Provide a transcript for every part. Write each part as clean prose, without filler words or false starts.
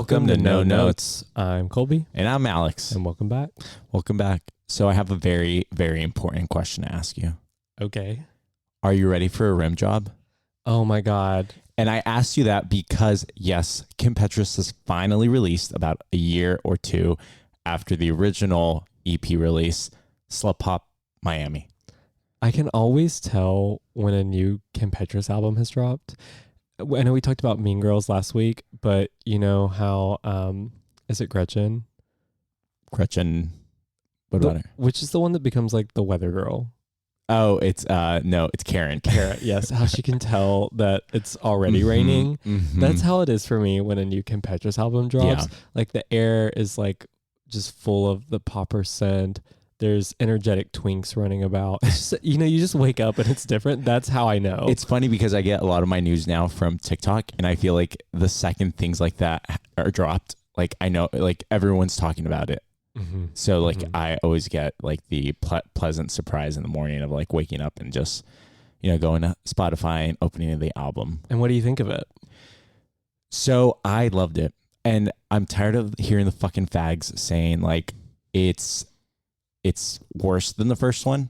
Welcome to No Notes. I'm Colby. And I'm Alex. And welcome back. Welcome back. So I have a very, very important question to ask you. Okay. Are you ready for a rim job? Oh my God. And I asked you that because, yes, Kim Petras has finally released about a year or two after the original EP release, Slut Pop Miami. I can always tell when a new Kim Petras album has dropped. I know we talked about Mean Girls last week, but you know how, is it Gretchen? Gretchen, what about her? Which is the one that becomes like the weather girl. Oh, it's Karen. Karen, yes. How she can tell that it's already raining. Mm-hmm. That's how it is for me when a new Kim Petras album drops. Yeah. Like the air is like just full of the popper scent. There's energetic twinks running about. It's just, you just wake up and it's different. That's how I know. It's funny because I get a lot of my news now from TikTok, and I feel like the second things like that are dropped, like I know, like everyone's talking about it. Mm-hmm. So like I always get like the pleasant surprise in the morning of like waking up and just, going to Spotify and opening the album. And what do you think of it? So I loved it. And I'm tired of hearing the fucking fags saying like it's worse than the first one.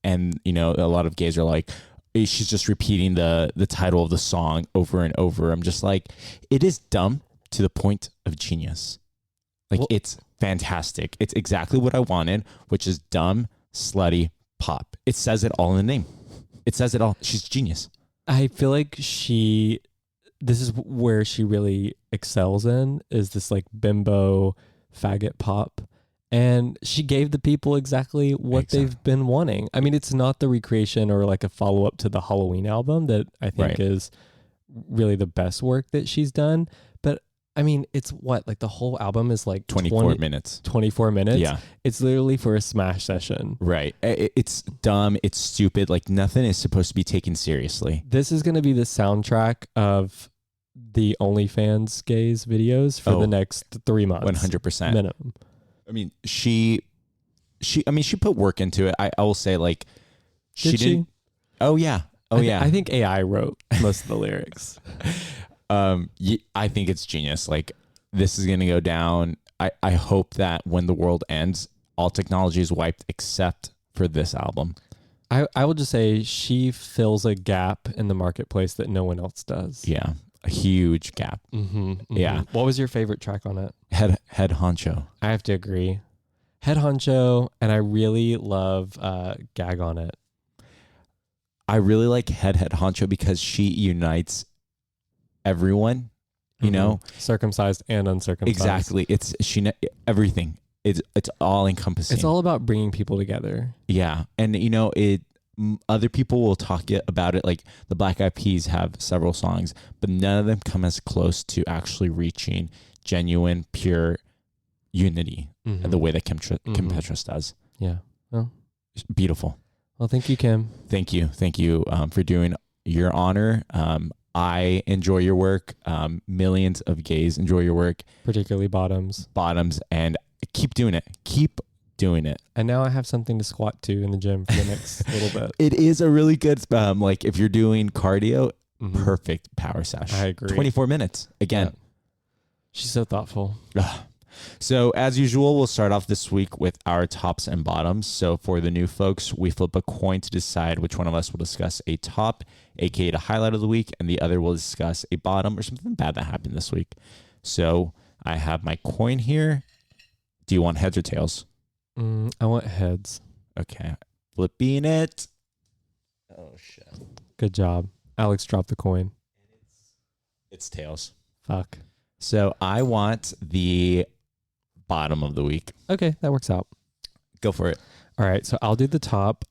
And, a lot of gays are like, she's just repeating the title of the song over and over. I'm just like, it is dumb to the point of genius. Like, it's fantastic. It's exactly what I wanted, which is dumb, slutty pop. It says it all in the name. It says it all. She's genius. I feel like this is where she really excels in, is this like bimbo faggot pop. And she gave the people exactly what they've been wanting. I mean, it's not the recreation or like a follow-up to the Halloween album that I think is really the best work that she's done. But I mean, it's like the whole album is like 24 minutes. 24 minutes. Yeah. It's literally for a smash session. Right. It's dumb. It's stupid. Like nothing is supposed to be taken seriously. This is going to be the soundtrack of the OnlyFans gays videos for the next 3 months. 100%. Minimum. I mean, she put work into it. I will say, like, she didn't. Oh yeah. I think AI wrote most of the lyrics. I think it's genius. Like, this is gonna go down. I hope that when the world ends, all technology is wiped except for this album. I will just say she fills a gap in the marketplace that no one else does. Yeah. A huge gap. Yeah. What was your favorite track on it? Head Honcho. I have to agree. Head Honcho, and I really love Gag on it. I really like Head Honcho because she unites everyone, circumcised and uncircumcised. Exactly. It's everything. It's all encompassing. It's all about bringing people together. Yeah. And other people will talk about it, like the Black Eyed Peas have several songs, but none of them come as close to actually reaching genuine, pure unity the way that Kim Petras does. Yeah. Well, beautiful. Well, thank you, Kim. Thank you for doing your honor. I enjoy your work. Millions of gays enjoy your work, particularly bottoms, and keep doing it. Keep doing it. And now I have something to squat to in the gym for the next little bit. It is a really good like if you're doing cardio, perfect power sesh. I agree. 24 minutes again. Yeah. She's so thoughtful. So as usual, we'll start off this week with our tops and bottoms. So for the new folks, we flip a coin to decide which one of us will discuss a top, aka the highlight of the week, and the other will discuss a bottom or something bad that happened this week. So I have my coin here. Do you want heads or tails? I want heads. Okay. Flipping it. Oh, shit. Good job. Alex dropped the coin. It's tails. Fuck. So I want the bottom of the week. Okay, that works out. Go for it. All right, so I'll do the top.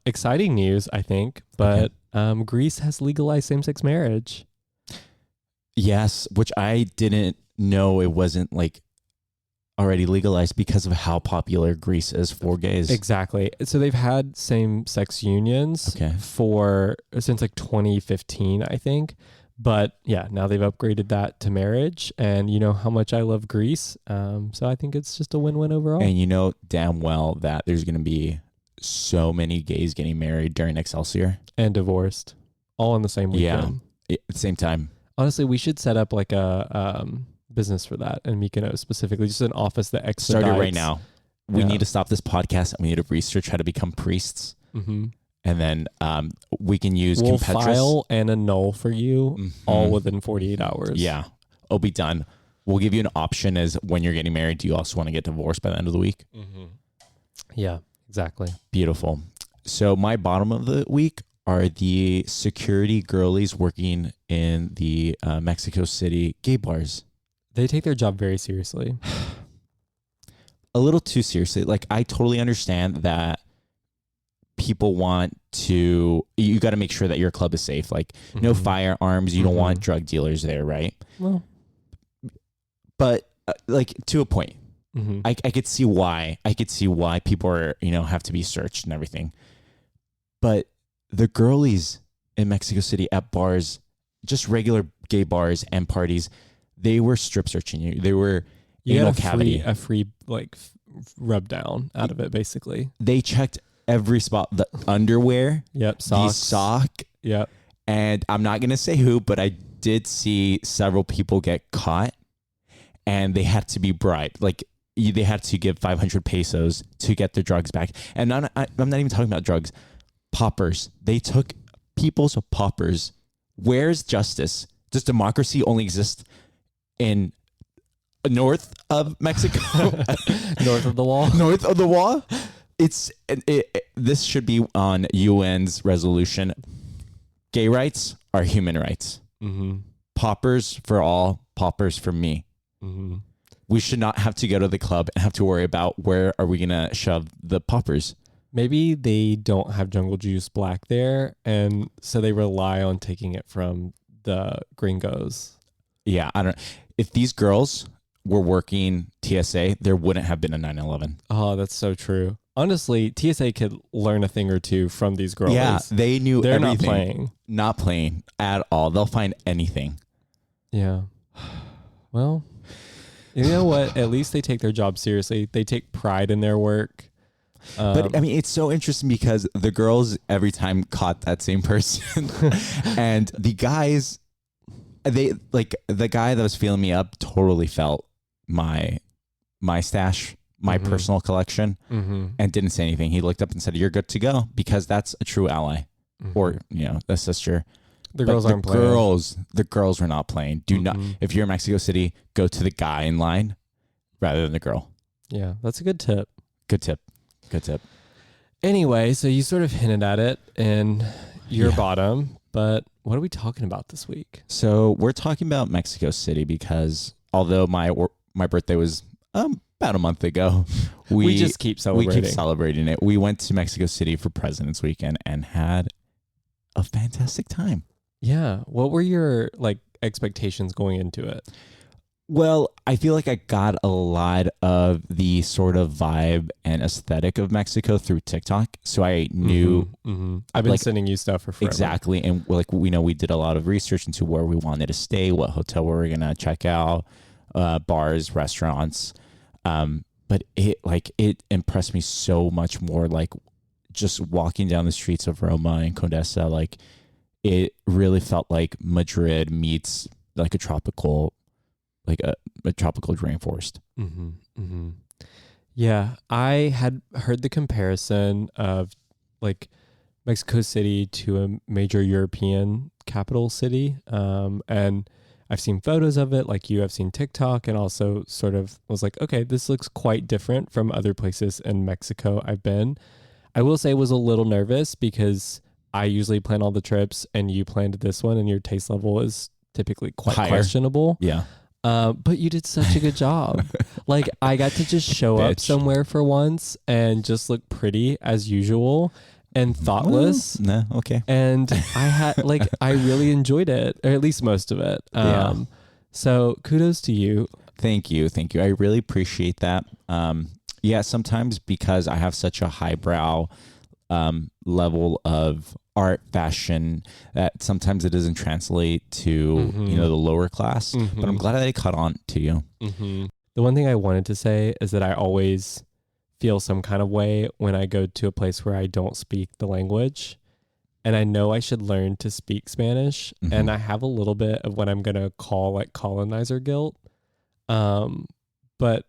Exciting news, I think, but Greece has legalized same-sex marriage. Yes, which I didn't know it wasn't like already legalized because of how popular Greece is for gays. Exactly. So they've had same-sex unions since like 2015, I think. But yeah, now they've upgraded that to marriage, and you know how much I love Greece. So I think it's just a win-win overall. And you know damn well that there's going to be so many gays getting married during Excelsior. And divorced. All in the same weekend. Yeah, at the same time. Honestly, we should set up like business for that in Mykonos specifically, just an office that expedites. Start it right now. We need to stop this podcast and we need to research how to become priests. Mm-hmm. And then we can use We'll Kim Petras. file and annul for you all within 48 hours. Yeah. It'll be done. We'll give you an option as when you're getting married. Do you also want to get divorced by the end of the week? Mm-hmm. Yeah, exactly. Beautiful. So my bottom of the week are the security girlies working in the Mexico City gay bars. They take their job very seriously. A little too seriously. Like, I totally understand that people want to, you got to make sure that your club is safe. Like, no firearms. You don't want drug dealers there, right? Well, but like, to a point. Mm-hmm. I could see why. I could see why people are, have to be searched and everything. But the girlies in Mexico City at bars, just regular gay bars and parties, they were strip searching you. They were anal cavity. A free like rub down out of it, basically. They checked every spot. The underwear. Yep. The sock. Yep. And I'm not going to say who, but I did see several people get caught and they had to be bribed. Like, they had to give 500 pesos to get their drugs back. And I'm not even talking about drugs. Poppers. They took people's poppers. Where's justice? Does democracy only exist in north of Mexico? North of the wall? North of the wall? This should be on UN's resolution. Gay rights are human rights. Mm-hmm. Poppers for all, poppers for me. Mm-hmm. We should not have to go to the club and have to worry about where are we going to shove the poppers. Maybe they don't have Jungle Juice Black there, and so they rely on taking it from the gringos. Yeah, I don't. If these girls were working TSA, there wouldn't have been a 9/11. Oh, that's so true. Honestly, TSA could learn a thing or two from these girls. Yeah, they knew They're everything. Not playing at all. They'll find anything. Yeah. Well, you know what? At least they take their job seriously. They take pride in their work. But I mean, it's so interesting because the girls every time caught that same person, and the guys, the guy that was feeling me up totally felt my stash, my personal collection, and didn't say anything. He looked up and said, "You're good to go," because that's a true ally, or a sister. The girls aren't playing. The girls were not playing. Do not. If you're in Mexico City, go to the guy in line rather than the girl. Yeah, that's a good tip. Good tip. Good tip. Anyway, so you sort of hinted at it in your bottom, but what are we talking about this week? So we're talking about Mexico City because although my birthday was about a month ago, we just keep celebrating. We keep celebrating it. We went to Mexico City for President's Weekend and had a fantastic time. Yeah. What were your expectations going into it? Well, I feel like I got a lot of the sort of vibe and aesthetic of Mexico through TikTok. So I knew I've been sending you stuff for forever. Exactly. And we did a lot of research into where we wanted to stay, what hotel we were going to check out, bars, restaurants. But it impressed me so much more, like just walking down the streets of Roma and Condesa, like it really felt like Madrid meets like a tropical rainforest. Yeah, I had heard the comparison of like Mexico City to a major European capital city, and I've seen photos of it like you. I've seen TikTok, and also sort of was like, okay, this looks quite different from other places in Mexico I've been. I will say I was a little nervous because I usually plan all the trips and you planned this one and your taste level is typically quite questionable. Yeah. But you did such a good job. Like I got to just show up somewhere for once and just look pretty as usual and thoughtless. No, okay. And I had I really enjoyed it, or at least most of it. So kudos to you. Thank you. I really appreciate that. Sometimes because I have such a highbrow level of art, fashion, that sometimes it doesn't translate to the lower class. But I'm glad that it caught on to you. The one thing I wanted to say is that I always feel some kind of way when I go to a place where I don't speak the language, and I know I should learn to speak Spanish, and I have a little bit of what I'm gonna call like colonizer guilt. But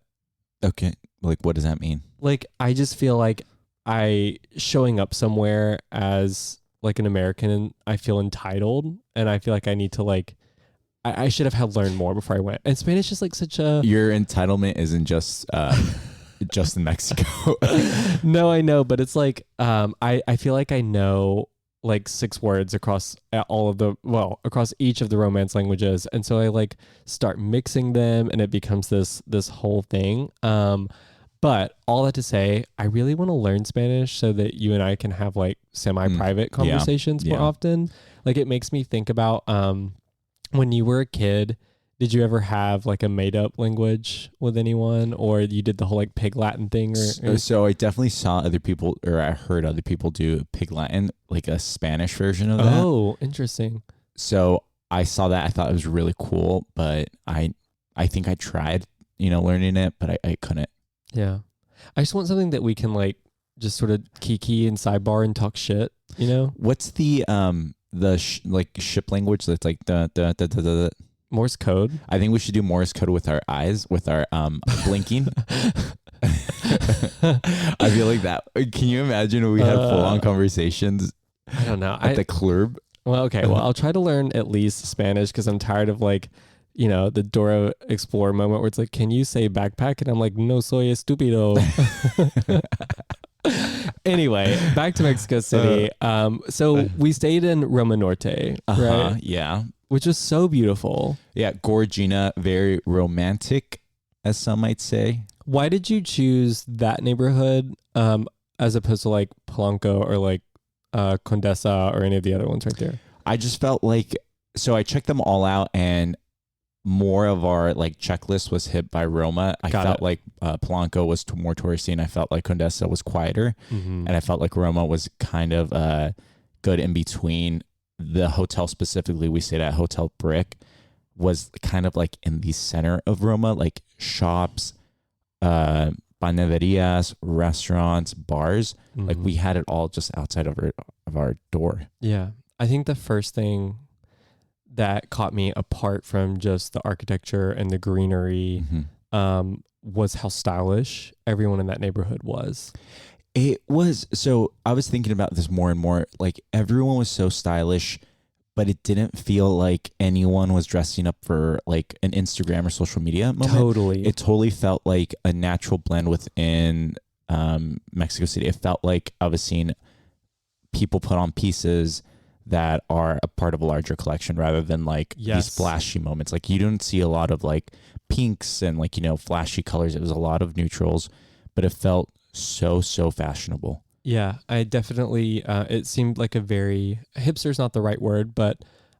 Okay. Like, what does that mean? like, I just feel like I showing up somewhere as like an American, I feel entitled, and I feel like I need to like, I should have had learned more before I went. And Spanish is like such a Your entitlement isn't just in Mexico. no, I know, but it's like I feel like I know like 6 words across across each of the Romance languages, and so I like start mixing them, and it becomes this whole thing. But all that to say, I really want to learn Spanish so that you and I can have like semi-private conversations more often. Like it makes me think about when you were a kid, did you ever have like a made up language with anyone, or you did the whole like Pig Latin thing? So I definitely saw other people, or I heard other people do Pig Latin, like a Spanish version of that. Oh, interesting. So I saw that. I thought it was really cool, but I think I tried, learning it, but I couldn't. Yeah. I just want something that we can like just sort of kiki and sidebar and talk shit, What's the like ship language that's like the Morse code? I think we should do Morse code with our eyes, with our blinking. I feel like that. Can you imagine if we had full-on conversations? I don't know. At the club? Well, okay. Well, I'll try to learn at least Spanish because I'm tired of like, the Dora Explorer moment where it's like, can you say backpack? And I'm like, no soy estúpido. Anyway, back to Mexico City. So we stayed in Roma Norte, right? Yeah. Which was so beautiful. Yeah, Gorgina, very romantic, as some might say. Why did you choose that neighborhood as opposed to like Polanco or like Condesa or any of the other ones right there? I just felt like, so I checked them all out, and more of our like checklist was hit by Roma. I felt like Polanco was more touristy, and I felt like Condesa was quieter, and I felt like Roma was kind of good in between. The hotel specifically, we stayed at Hotel Brick, was kind of like in the center of Roma, like shops, panaderias, restaurants, bars. Like we had it all just outside of our door. Yeah. I think the first thing that caught me apart from just the architecture and the greenery was how stylish everyone in that neighborhood was. It was, so I was thinking about this more and more, like everyone was so stylish, but it didn't feel like anyone was dressing up for like an Instagram or social media moment. Totally. It totally felt like a natural blend within Mexico City. It felt like I was seeing people put on pieces that are a part of a larger collection rather than like these flashy moments. Like you don't see a lot of like pinks and like, flashy colors. It was a lot of neutrals, but it felt so fashionable. Yeah, I definitely it seemed like a very hipster's not the right word, but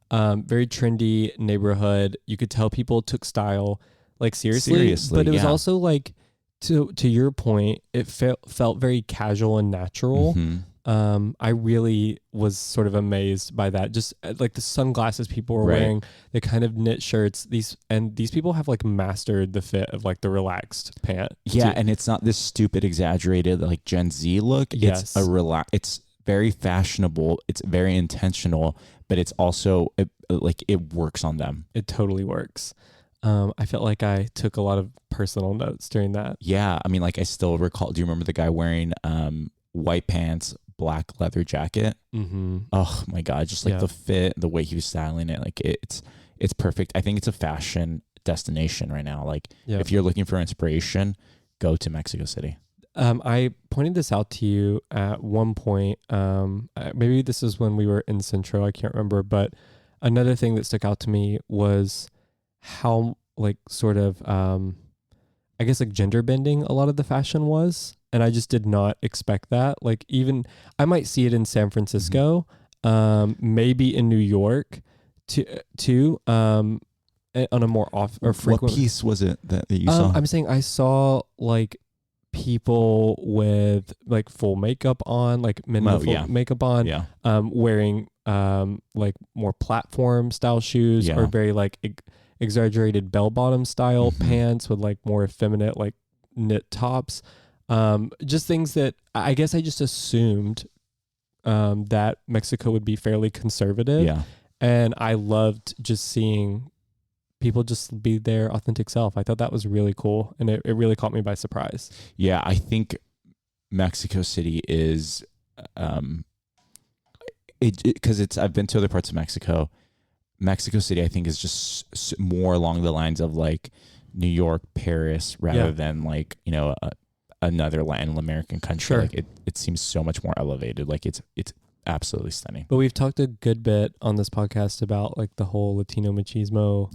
very trendy neighborhood. You could tell people took style like seriously, but it was also like to your point, it felt very casual and natural. I really was sort of amazed by that. Just like the sunglasses people were wearing, the kind of knit shirts. These people have like mastered the fit of like the relaxed pant. Yeah, and it's not this stupid, exaggerated like Gen Z look. Yes. It's it's very fashionable. It's very intentional, but it's also it works on them. It totally works. I felt like I took a lot of personal notes during that. Yeah, I mean, like I still recall. Do you remember the guy wearing white pants, black leather jacket? Oh my god, just like the fit, the way he was styling it, like it's perfect. I think it's a fashion destination right now. Like if you're looking for inspiration, go to Mexico City. I pointed this out to you at one point. Maybe this is when we were in Centro, I can't remember, but another thing that stuck out to me was how like sort of I guess like gender bending a lot of the fashion was. And I just did not expect that. Like even I might see it in San Francisco, maybe in New York too, on a more off or frequent. What piece was it that you saw? I'm saying I saw like people with like full makeup on, like men with full makeup on, wearing like more platform style shoes or very like exaggerated bell bottom style pants with like more effeminate like knit tops. Just things that I guess I just assumed that Mexico would be fairly conservative. Yeah. And I loved just seeing people just be their authentic self. I thought that was really cool, and it really caught me by surprise. Yeah, I think Mexico City is, because I've been to other parts of Mexico. Mexico City, I think, is just more along the lines of like New York, Paris, rather than like, you know, another Latin American country. Sure. Like it seems so much more elevated. Like it's absolutely stunning. But we've talked a good bit on this podcast about like the whole Latino machismo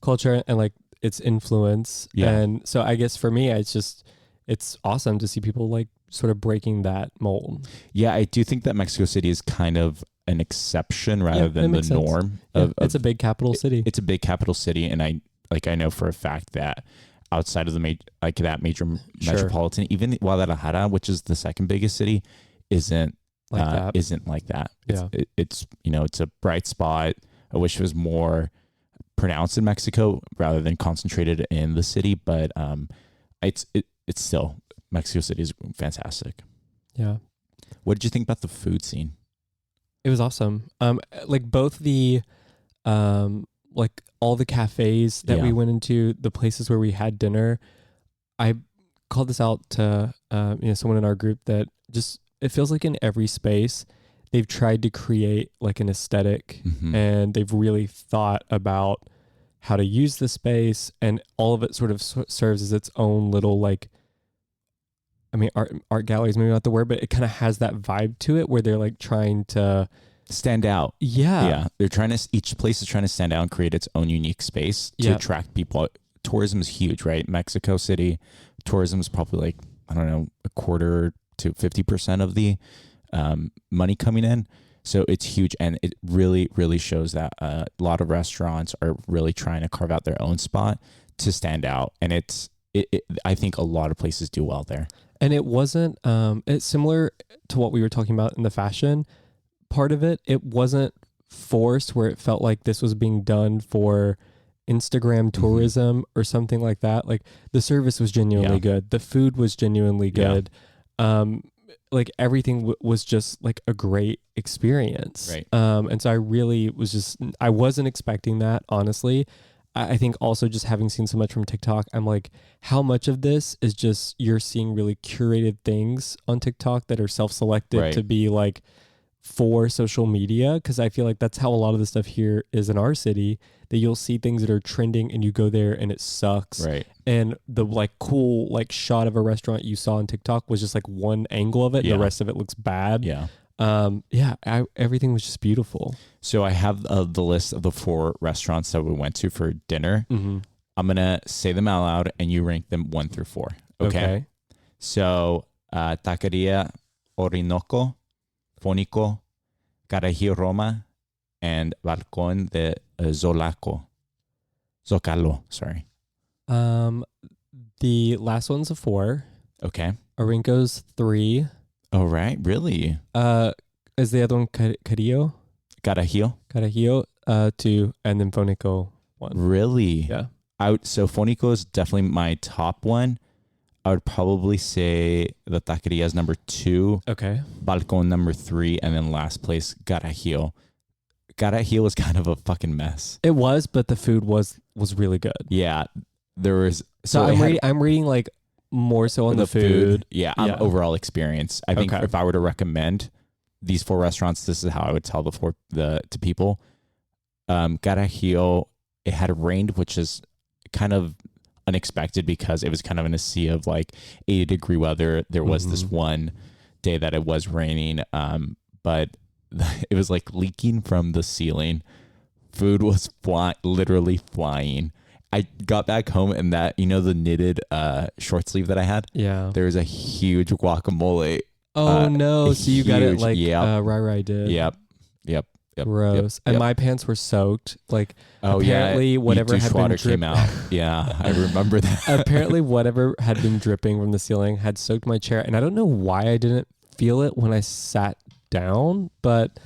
culture and like its influence. Yeah. And so I guess for me, it's awesome to see people like sort of breaking that mold. Yeah, I do think that Mexico City is kind of an exception rather than the norm. It's a big capital city. It's a big capital city, and I know for a fact that outside of the major metropolitan, even Guadalajara, which is the second biggest city, isn't like that. It's you know, it's a bright spot. I wish it was more pronounced in Mexico rather than concentrated in the city, but it's still, Mexico City is fantastic. Yeah. What did you think about the food scene? It was awesome. Like both the like all the cafes that we went into, the places where we had dinner. I called this out to someone in our group that just, it feels like in every space they've tried to create like an aesthetic, and they've really thought about how to use the space, and all of it sort of serves as its own little like, I mean, art gallery is maybe not the word, but it kind of has that vibe to it where they're like trying to stand out. Yeah. They're each place is trying to stand out and create its own unique space to attract people. Tourism is huge, right? Mexico City, tourism is probably like, I don't know, a quarter to 50% of the money coming in. So it's huge. And it really, really shows that a lot of restaurants are really trying to carve out their own spot to stand out. And I think a lot of places do well there. And it wasn't, it's similar to what we were talking about in the fashion part of it. It wasn't forced where it felt like this was being done for Instagram tourism or something like that. Like the service was genuinely good. The food was genuinely good. Like everything was just like a great experience. Right. And so I wasn't expecting that, honestly. I think also just having seen so much from TikTok, I'm like, how much of this is just you're seeing really curated things on TikTok that are self-selected to be like for social media? Because I feel like that's how a lot of the stuff here is in our city, that you'll see things that are trending and you go there and it sucks. Right. And the like cool like shot of a restaurant you saw on TikTok was just like one angle of it. And the rest of it looks bad. Yeah. Everything was just beautiful. So I have the list of the 4 restaurants that we went to for dinner. I'm going to say them out loud and you rank them 1 through 4. Okay. So Taqueria Orinoco, Fónico, Carajillo Roma, and Balcón de Zocalo, sorry. The last one's a 4. Okay. Orinco's 3. All right. Really? Is the other one Carajillo? Carajillo, 2, and then Fónico 1. Really? Yeah. So Fónico is definitely my top one. I would probably say the Taqueria is number 2. Okay. Balcón number 3, and then last place Carajillo. Carajillo was kind of a fucking mess. It was, but the food was really good. Yeah, there was. So I'm reading like more so on the food. Yeah, overall experience. I think if I were to recommend these 4 restaurants, this is how I would tell to people. Carajillo, it had rained, which is kind of unexpected because it was kind of in a sea of like 80-degree weather. There was this one day that it was raining, but it was like leaking from the ceiling. Food was literally flying. I got back home and that, the knitted short sleeve that I had. Yeah. There was a huge guacamole. Oh no. So you got it like Rai did. Yep. Gross. And my pants were soaked. Like apparently whatever had been came out. Yeah, I remember that. Apparently whatever had been dripping from the ceiling had soaked my chair. And I don't know why I didn't feel it when I sat down, but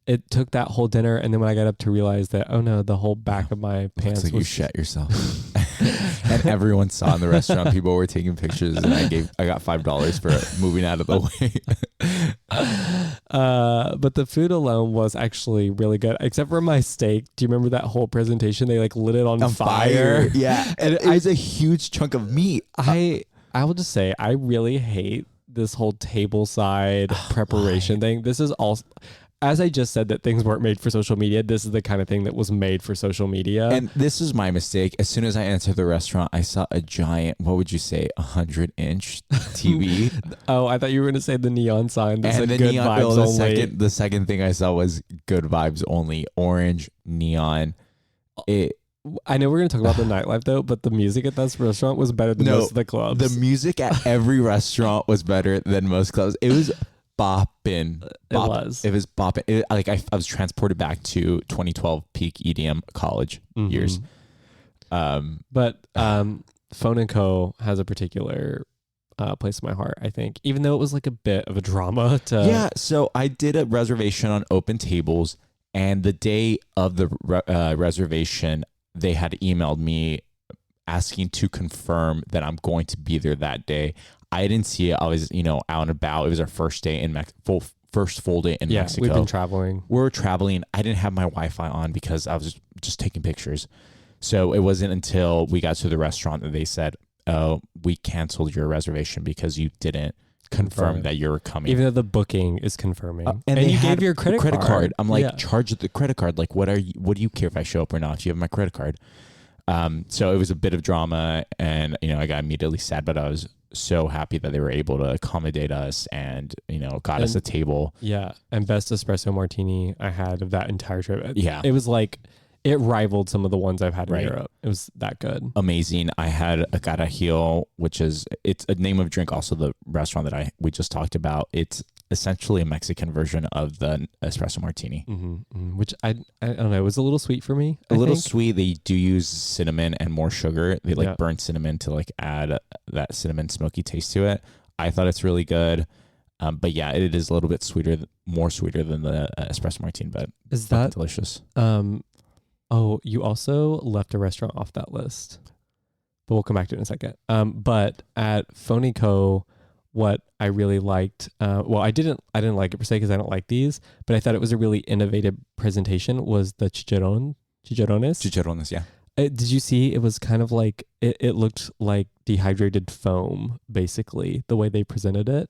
it took that whole dinner, and then when I got up to realize that, oh no, the whole back of my pants was... you shat yourself. And everyone saw in the restaurant, people were taking pictures, and I got $5 for moving out of the way. But the food alone was actually really good, except for my steak. Do you remember that whole presentation? They like lit it on fire. Yeah, and it was a huge chunk of meat. I will just say I really hate this whole table side preparation thing. This is all, as I just said, that things weren't made for social media. This is the kind of thing that was made for social media. And this is my mistake. As soon as I entered the restaurant, I saw a giant, what would you say, 100-inch TV. Oh, I thought you were going to say the neon sign that said the good neon, vibes only. The second thing I saw was good vibes only, orange, neon. I know we're going to talk about the nightlife though, but the music at this restaurant was better than most of the clubs. The music at every restaurant was better than most clubs. It was bopping. It was bopping. I was transported back to 2012 peak EDM college years. But Phone and Co. has a particular place in my heart, I think, even though it was like a bit of a drama. So I did a reservation on Open Tables, and the day of the reservation, they had emailed me asking to confirm that I'm going to be there that day. I didn't see it. I was, out and about. It was our first day in first full day in Mexico. We've been traveling. We're traveling. I didn't have my Wi-Fi on because I was just taking pictures. So it wasn't until we got to the restaurant that they said, "Oh, we canceled your reservation because you didn't confirm that you're coming." Even though the booking is confirming. And you gave your credit card. I'm like, charge the credit card. Like, what do you care if I show up or not? If you have my credit card. So it was a bit of drama, and I got immediately sad, but I was so happy that they were able to accommodate us and got us a table. Yeah, and best espresso martini I had of that entire trip. Yeah, it was like it rivaled some of the ones I've had in Europe. It was that good. Amazing. I had a carajillo, which it's a name of drink. Also, the restaurant that we just talked about. It's essentially a Mexican version of the espresso martini, which I don't know. It was a little sweet for me. A little sweet. They do use cinnamon and more sugar. They burn cinnamon to add that cinnamon smoky taste to it. I thought it's really good. But yeah, it is a little bit more sweeter than the espresso martini, but is that delicious? Oh, you also left a restaurant off that list, but we'll come back to it in a second. But at Phonico, what I really liked, I didn't like it per se because I don't like these, but I thought it was a really innovative presentation. Was the chicharrones? Chicharrones, yeah. Did you see? It was kind of like it looked like dehydrated foam, basically. The way they presented it,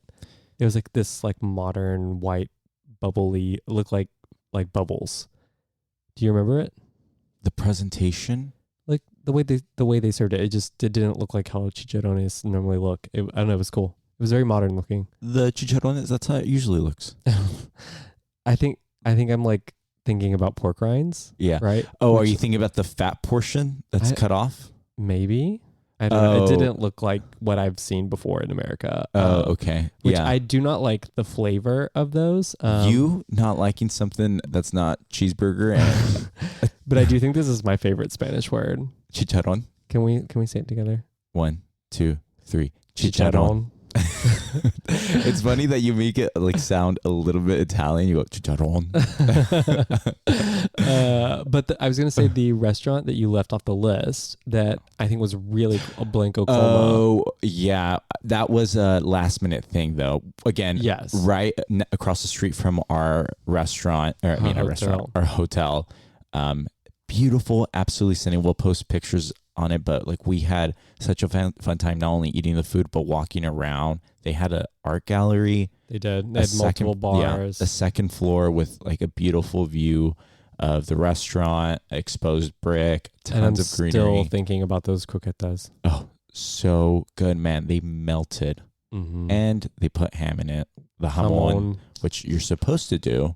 it was like this modern white bubbly. It looked like bubbles. Do you remember it? The presentation, like the way they served it, it didn't look like how chicharrones normally look. I don't know. It was cool. It was very modern looking. The chicharrones, that's how it usually looks. I think I'm thinking about pork rinds. Yeah. Right. Oh, are you thinking about the fat portion that's cut off? Maybe. I don't know. It didn't look like what I've seen before in America. Okay. Which I do not like the flavor of those. You not liking something that's not cheeseburger, but I do think this is my favorite Spanish word. Chicharrón. Can we say it together? 1, 2, 3. Chicharrón. It's funny that you make it sound a little bit Italian. You go chicharrón. But I was going to say the restaurant that you left off the list that I think was really a Blanco Coma. Oh yeah, that was a last minute thing though. Again, yes, right across the street from our restaurant, our hotel. Beautiful, absolutely stunning. We'll post pictures on it, but we had such a fun time not only eating the food but walking around. They had an art gallery. They did. They had multiple bars. A second floor with a beautiful view of the restaurant, exposed brick, tons of greenery. Still thinking about those croquetas. Oh, so good, man. They melted, and they put ham in it. The jamón, which you're supposed to do.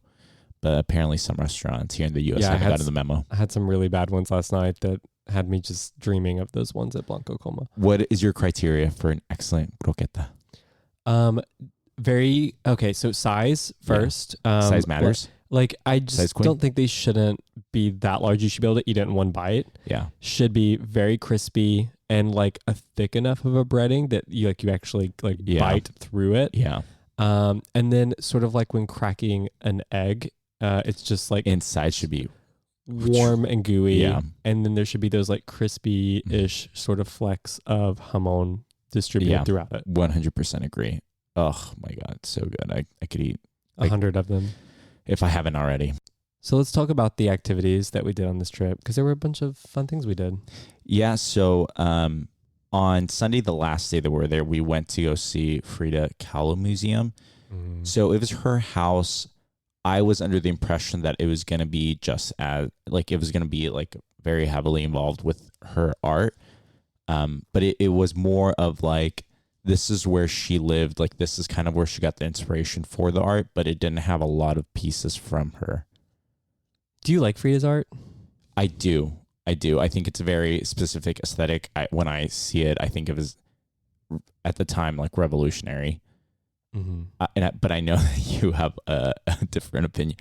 But apparently some restaurants here in the U.S. haven't gotten the memo. I had some really bad ones last night that had me just dreaming of those ones at Blanco Coma. What is your criteria for an excellent croqueta? So size first. Size matters. I just don't think they shouldn't be that large. You should be able to eat it in one bite. Yeah. Should be very crispy and a thick enough of a breading that you actually bite through it. Yeah. And then sort of when cracking an egg, it's just inside should be warm and gooey. Yeah. And then there should be those crispy-ish sort of flecks of jamón distributed throughout it. 100% agree. Oh my God. So good. I could eat 100 of them. if I haven't already. So let's talk about the activities that we did on this trip, because there were a bunch of fun things we did. Yeah. So on Sunday, the last day that we were there, we went to go see Frida Kahlo Museum. So it was her house. I was under the impression that it was going to be just as like it was going to be like very heavily involved with her art. But it was more of like, this is where she lived. Like, this is kind of where she got the inspiration for the art, but it didn't have a lot of pieces from her. Do you like Frida's art? I do. I think it's a very specific aesthetic. When I see it, I think it was at the time like revolutionary. But I know that you have a different opinion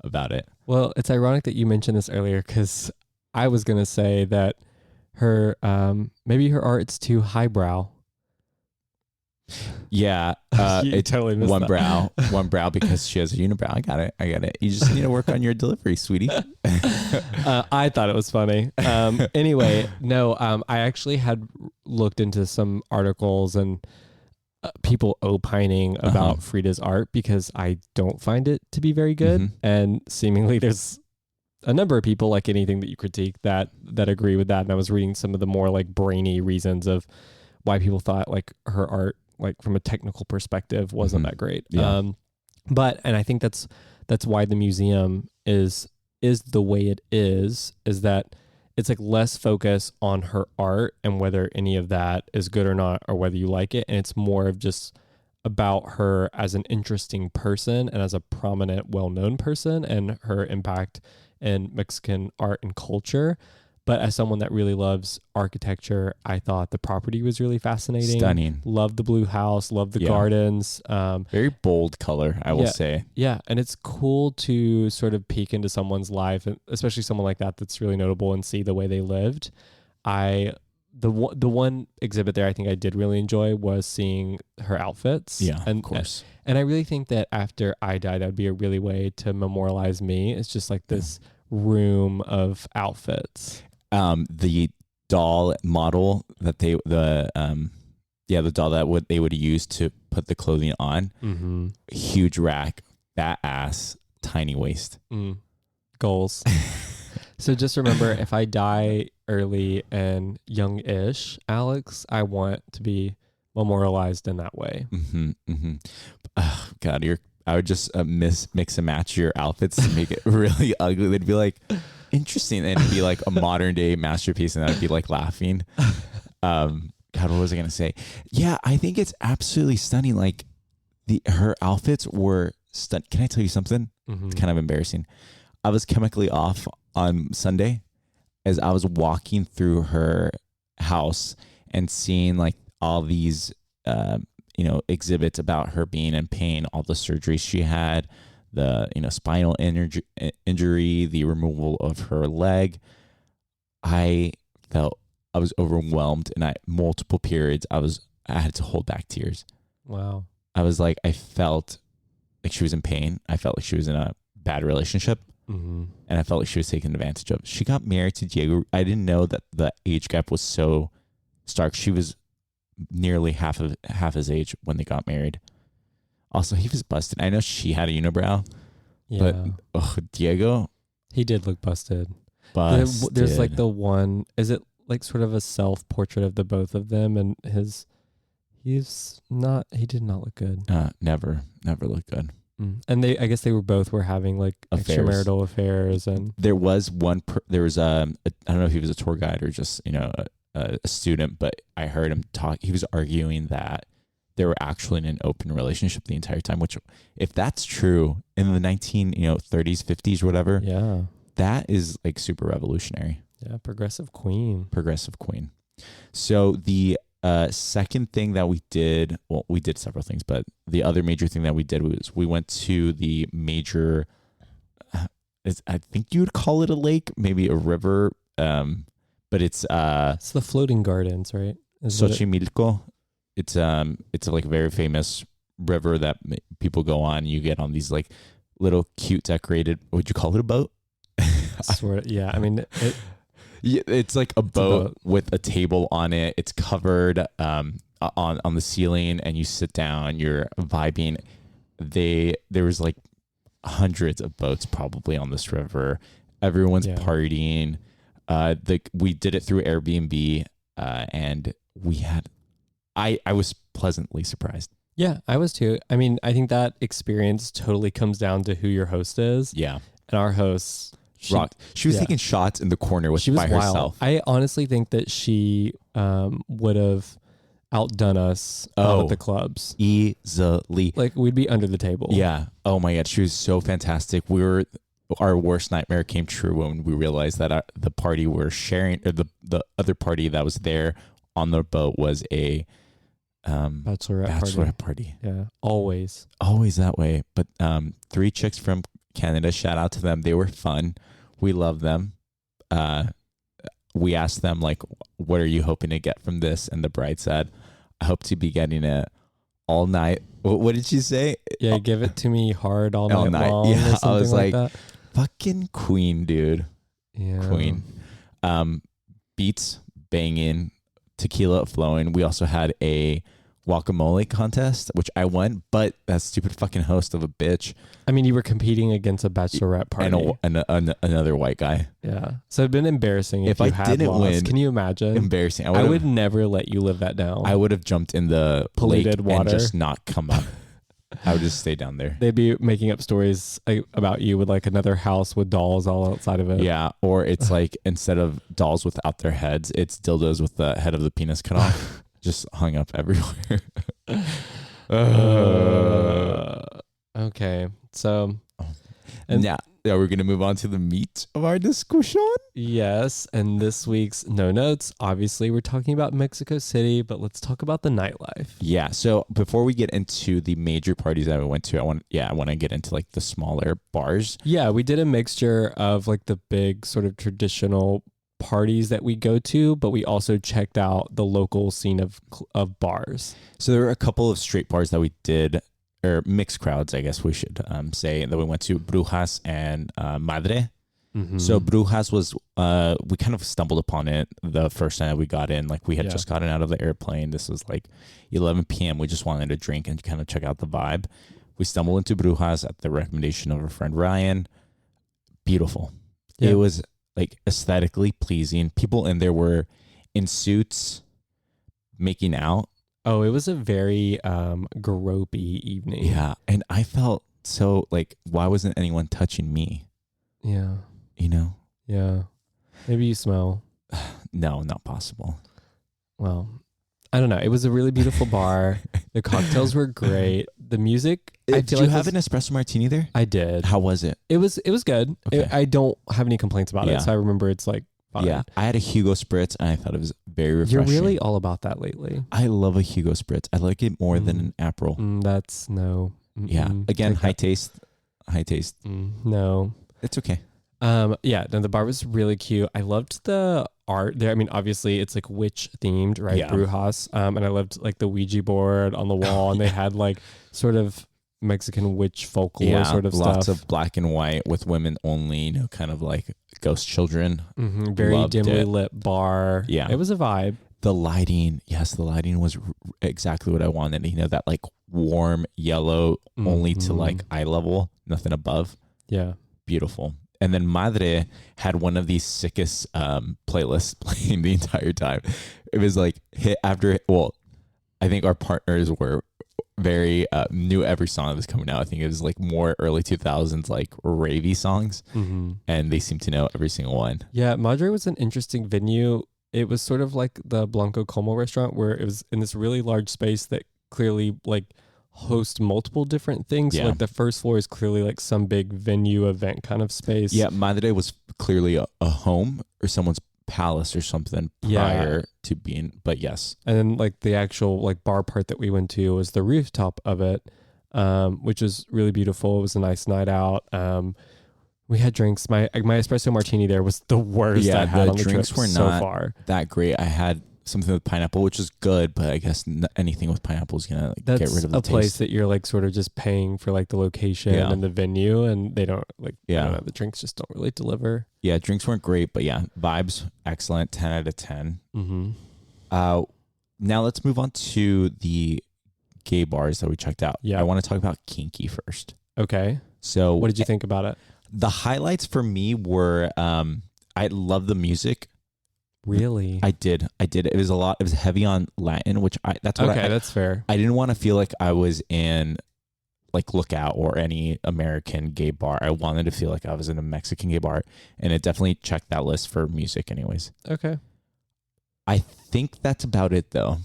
about it. Well, it's ironic that you mentioned this earlier, because I was going to say that her maybe her art's too highbrow. Yeah, it totally missed one that. one brow because she has a unibrow. I got it. You just need to work on your delivery, sweetie. I thought it was funny. Anyway, no, I actually had looked into some articles and people opining about Frida's art, because I don't find it to be very good. And seemingly there's a number of people, like anything that you critique, that agree with that. And I was reading some of the more like brainy reasons of why people thought like her art, like from a technical perspective, wasn't that great. Yeah. And I think that's why the museum is the way it is that it's like less focus on her art and whether any of that is good or not, or whether you like it. And it's more of just about her as an interesting person and as a prominent, well-known person, and her impact in Mexican art and culture. But as someone that really loves architecture, I thought the property was really fascinating. Stunning. Loved the blue house, loved the gardens. Very bold color, I will say. Yeah, and it's cool to sort of peek into someone's life, and especially someone like that that's really notable, and see the way they lived. The one exhibit there I think I did really enjoy was seeing her outfits. Yeah, of course. And I really think that after I die, that would be a really way to memorialize me. It's just like this room of outfits. The doll model that the doll that they would use to put the clothing on, huge rack, fat ass, tiny waist. Goals. So just remember, if I die early and young-ish, Alex, I want to be memorialized in that way. Oh, God, I would just mix and match your outfits to make it really ugly. They'd be like, interesting, and it'd be like a modern day masterpiece, and I'd be like laughing. God, what was I gonna say? Yeah, I think it's absolutely stunning. Like her outfits were stunning. Can I tell you something? It's kind of embarrassing. I was chemically off on Sunday as I was walking through her house and seeing like all these exhibits about her being in pain, all the surgeries she had, the spinal injury, the removal of her leg. I was overwhelmed, and multiple periods I had to hold back tears. Wow. I was like, I felt like she was in pain. I felt like she was in a bad relationship, and I felt like she was taken advantage of. She got married to Diego. I didn't know that the age gap was so stark. She was nearly half his age when they got married. Also, he was busted. I know she had a unibrow, but Diego, he did look busted. There's like the one. Is it like sort of a self-portrait of the both of them? And he did not look good. Never looked good. And I guess they were having like extramarital affairs. And there was there was I don't know if he was a tour guide or just a student, but I heard him talk. He was arguing that they were actually in an open relationship the entire time, which, if that's true in the 30s, 50s, or whatever, that is like super revolutionary. Yeah, progressive queen. So the second thing that we did, well, we did several things, but the other major thing that we did was we went to the major, I think you would call it a lake, maybe a river, but it's the floating gardens, right? Xochimilco. It's like a very famous river that people go on. You get on these like little cute decorated, would you call it a boat? Sort of, yeah. I mean, it's like a boat with a table on it. It's covered on the ceiling, and you sit down. You're vibing. there was like hundreds of boats probably on this river. Everyone's partying. We did it through Airbnb, and we had. I was pleasantly surprised. Yeah, I was too. I mean, I think that experience totally comes down to who your host is. Yeah. And our host, she was taking shots in the corner by herself. I honestly think that she would have outdone us at the clubs. Easily. Like, we'd be under the table. Yeah. Oh my God. She was so fantastic. Our worst nightmare came true when we realized that the party we're sharing, or the other party that was there on the boat was a bachelorette party. Yeah, always that way. But 3 chicks from Canada, shout out to them. They were fun. We love them. We asked them, like, what are you hoping to get from this? And the bride said, I hope to be getting it all night. What did she say? Yeah, give it to me hard all night long. Yeah, I was like fucking queen, dude. Yeah, queen. Beats banging, tequila flowing. We also had a guacamole contest, which I won, but that stupid fucking host of a bitch. I mean, you were competing against a bachelorette party and another white guy. Yeah, so it'd been embarrassing if I didn't win. Can you imagine? Embarrassing. I would never let you live that down. I would have jumped in the polluted water and just not come up. I would just stay down there. They'd be making up stories about you with like another house with dolls all outside of it. Yeah, or it's like instead of dolls without their heads, it's dildos with the head of the penis cut off, just hung up everywhere. Okay, so yeah, we're gonna move on to the meat of our discussion. Yes, and this week's no notes. Obviously, we're talking about Mexico City, but let's talk about the nightlife. Yeah. So before we get into the major parties that we went to, I want to get into like the smaller bars. Yeah, we did a mixture of like the big sort of traditional parties that we go to, but we also checked out the local scene of bars. So there were a couple of straight bars that we did, or mixed crowds, I guess we should say, that we went to, Brujas and Madre. Mm-hmm. So Brujas was, we kind of stumbled upon it the first time we got in. Like we had just gotten out of the airplane. This was like 11 p.m. We just wanted to drink and kind of check out the vibe. We stumbled into Brujas at the recommendation of our friend Ryan. Beautiful. Yeah. It was like aesthetically pleasing. People in there were in suits making out. Oh, it was a very gropey evening. Yeah. And I felt so like, why wasn't anyone touching me? Yeah. You know? Yeah. Maybe you smell. No, not possible. Well, I don't know. It was a really beautiful bar. The cocktails were great. The music. Did you have an espresso martini there? I did. How was it? It was good. Okay. I don't have any complaints about it. So I remember it's like fine. Yeah. I had a Hugo Spritz and I thought it was very refreshing. You're really all about that lately. I love a Hugo Spritz. I like it more than an Aperol. That's no. Yeah. Again, high taste. No. It's okay. Yeah, no, the bar was really cute. I loved the art there. I mean, obviously it's like witch themed, right? Yeah. Brujas. And I loved like the Ouija board on the wall, and they had like sort of Mexican witch folklore sort of lots stuff. of black and white with women only, you know, kind of like ghost children. Mm-hmm. Very dimly lit bar. Yeah. It was a vibe. The lighting, the lighting was exactly what I wanted. You know, that like warm yellow only to like eye level, nothing above. Yeah. Beautiful. And then Madre had one of the sickest playlists playing the entire time. It was like hit after hit. Well, I think our partners were very knew every song that was coming out. I think it was like more early 2000s like ravey songs, and they seemed to know every single one. Yeah, Madre was an interesting venue. It was sort of like the Blanco Como restaurant, where it was in this really large space that clearly like host multiple different things. Yeah. So, like the first floor is clearly like some big venue event kind of space. Yeah, Madre was clearly a home or someone's palace or something prior to being, but yes. And then like the actual like bar part that we went to was the rooftop of it, which was really beautiful. It was a nice night out. We had drinks. My espresso martini there was the worst I had on the drinks trip were so not far. That great. I had something with pineapple, which is good, but I guess anything with pineapple is gonna like, get rid of the taste. That's a place that you're like sort of just paying for like the location and the venue, and they don't like. I don't know, the drinks just don't really deliver. Yeah, drinks weren't great, but yeah, vibes excellent. 10 out of 10. Mm-hmm. Now let's move on to the gay bars that we checked out. Yeah. I want to talk about Kinky first. Okay. So What did you think about it? the highlights for me were I love the music. Really? I did. It was it was heavy on Latin, which that's what that's fair. I didn't want to feel like I was in like Lookout or any American gay bar. I wanted to feel like I was in a Mexican gay bar, and it definitely checked that list for music anyways. Okay. I think that's about it though,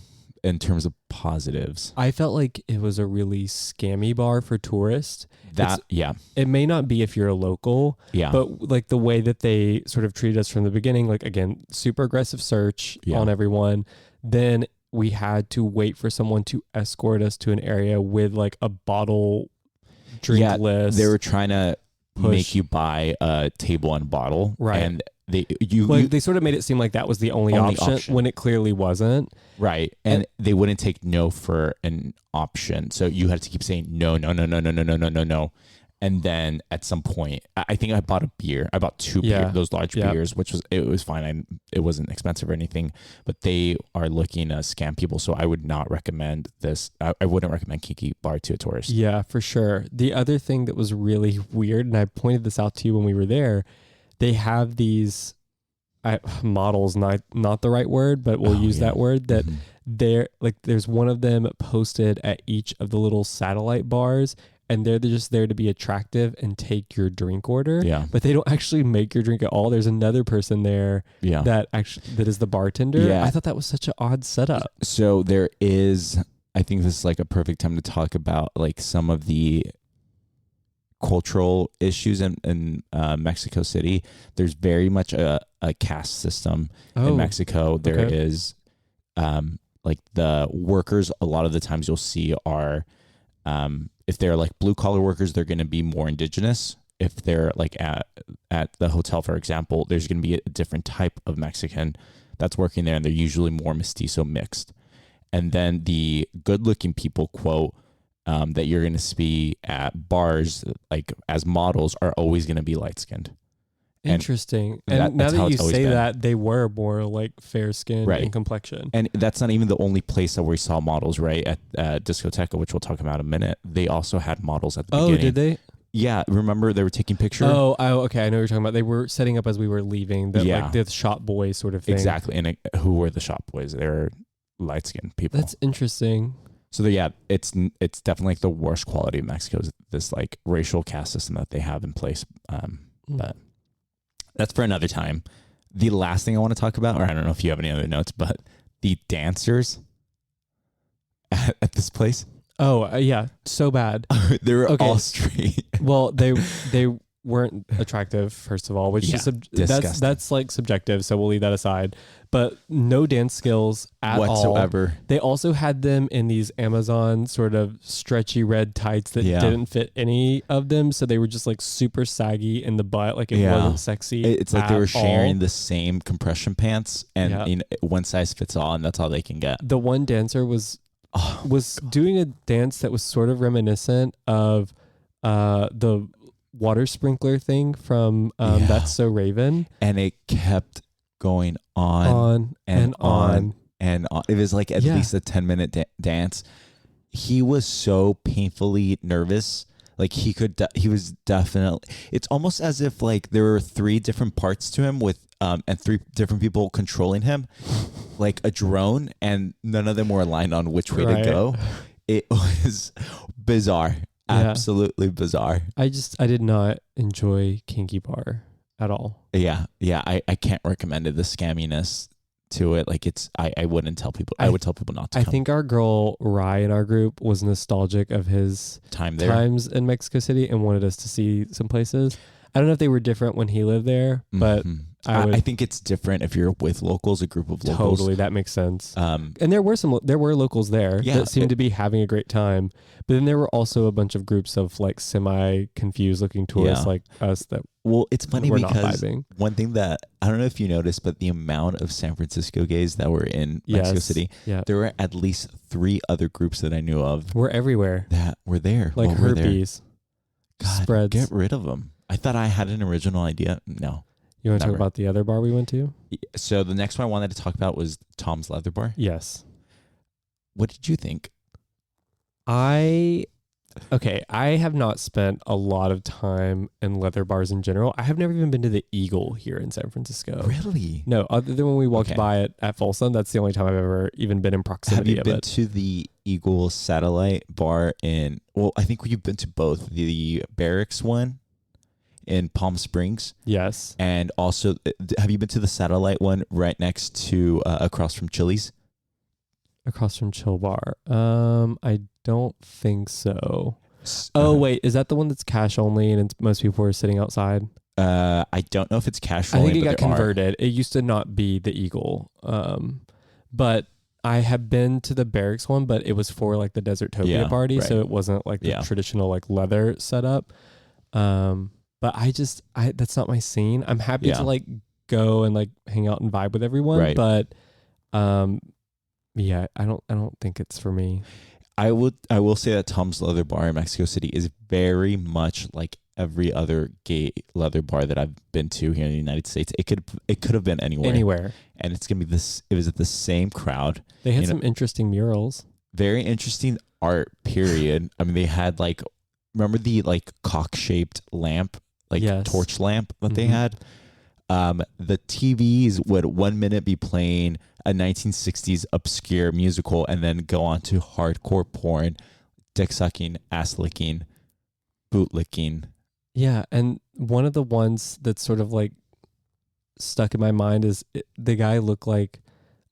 in terms of positives. I felt like it was a really scammy bar for tourists. It may not be if you're a local, but like the way that they sort of treated us from the beginning, like again, super aggressive search on everyone. Then we had to wait for someone to escort us to an area with like a bottle drink list. They were trying to make you buy a table and bottle, right? And they sort of made it seem like that was the only option when it clearly wasn't, right? And they wouldn't take no for an option, so you had to keep saying no. And then at some point, I think I bought a beer. I bought two beer, those large beers, which was fine. It wasn't expensive or anything, but they are looking to scam people. So I would not recommend this. I wouldn't recommend Kinky Bar to a tourist. Yeah, for sure. The other thing that was really weird, and I pointed this out to you when we were there, they have these models, not the right word, but we'll use that word, that they're like, there's one of them posted at each of the little satellite bars, and they're just there to be attractive and take your drink order. Yeah. But they don't actually make your drink at all. There's another person there that is the bartender. Yeah. I thought that was such an odd setup. So there is, I think this is like a perfect time to talk about like some of the cultural issues in Mexico City. There's very much a caste system in Mexico. There is like the workers, a lot of the times you'll see are if they're like blue collar workers, they're going to be more indigenous. If they're like at the hotel, for example, there's going to be a different type of Mexican that's working there, and they're usually more mestizo mixed. And then the good looking people, quote, that you're going to see at bars like as models are always going to be light skinned. Interesting. And now that you say that, they were more like fair skin and complexion. And that's not even the only place that we saw models, right? At Discoteca, which we'll talk about in a minute. They also had models at the beginning. Oh, did they? Yeah. Remember they were taking pictures? Oh, okay. I know what you're talking about. They were setting up as we were leaving, like the shop boys sort of thing. Exactly. And who were the shop boys? They're light skinned people. That's interesting. So it's definitely like the worst quality of Mexico is this like racial caste system that they have in place. But that's for another time. The last thing I want to talk about, or I don't know if you have any other notes, but the dancers at this place. Oh, yeah. So bad. They were all straight. Well, they weren't attractive, first of all, which is that's like subjective, so we'll leave that aside. But no dance skills at whatsoever. All. They also had them in these Amazon sort of stretchy red tights that didn't fit any of them, so they were just like super saggy in the butt, like it wasn't sexy. It's like they were sharing the same compression pants, and one size fits all, and that's all they can get. The one dancer was doing a dance that was sort of reminiscent of the water sprinkler thing from That's So Raven, and it kept going on and on. It was like at least a 10-minute dance. He was so painfully nervous. Like he was definitely, it's almost as if like there were 3 different parts to him with and 3 different people controlling him, like a drone, and none of them were aligned on which way to go. It was bizarre. Absolutely bizarre. I did not enjoy Kinky Bar at all. Yeah. I can't recommend it. The scamminess to it, like I wouldn't tell people. I would tell people not to come. I think our girl Rye in our group was nostalgic of his times in Mexico City and wanted us to see some places. I don't know if they were different when he lived there, but I think it's different if you're with locals, a group of locals. Totally, that makes sense. And there were locals there that seemed to be having a great time. But then there were also a bunch of groups of like semi-confused looking tourists like us that it's funny because one thing that I don't know if you noticed, but the amount of San Francisco gays that were in Mexico City, there were at least 3 other groups that I knew of. We're everywhere. That were there. Like herpes. God, spreads. Get rid of them. I thought I had an original idea. No. You want to talk about the other bar we went to? So the next one I wanted to talk about was Tom's Leather Bar. Yes. What did you think? I have not spent a lot of time in leather bars in general. I have never even been to the Eagle here in San Francisco. Really? No, other than when we walked by it at Folsom. That's the only time I've ever even been in proximity Have you of been it. to the Eagle Satellite Bar in? Well, I think you've been to both the Barracks one in Palm Springs. Yes. And also, have you been to the Satellite one right next to across from Chili's? Across from Chill Bar. I don't think so. Oh, wait. Is that the one that's cash only and most people are sitting outside? I don't know if it's cash I only. think it but got converted. It used to not be the Eagle. But I have been to the Barracks one, but it was for like the Desertopia party. Right. So it wasn't like the traditional like leather setup. But that's not my scene. I'm happy to like go and like hang out and vibe with everyone. Right. But yeah, I don't think it's for me. I will say that Tom's Leather Bar in Mexico City is very much like every other gay leather bar that I've been to here in the United States. It could have been anywhere. And it's gonna be this. It was at the same crowd. They had some interesting murals. Very interesting art. Period. I mean, they had like, remember the like cock shaped lamp, like torch lamp that they had. The TVs would 1 minute be playing a 1960s obscure musical and then go on to hardcore porn, dick sucking, ass licking, boot licking. Yeah, and one of the ones that's sort of like stuck in my mind is the guy looked like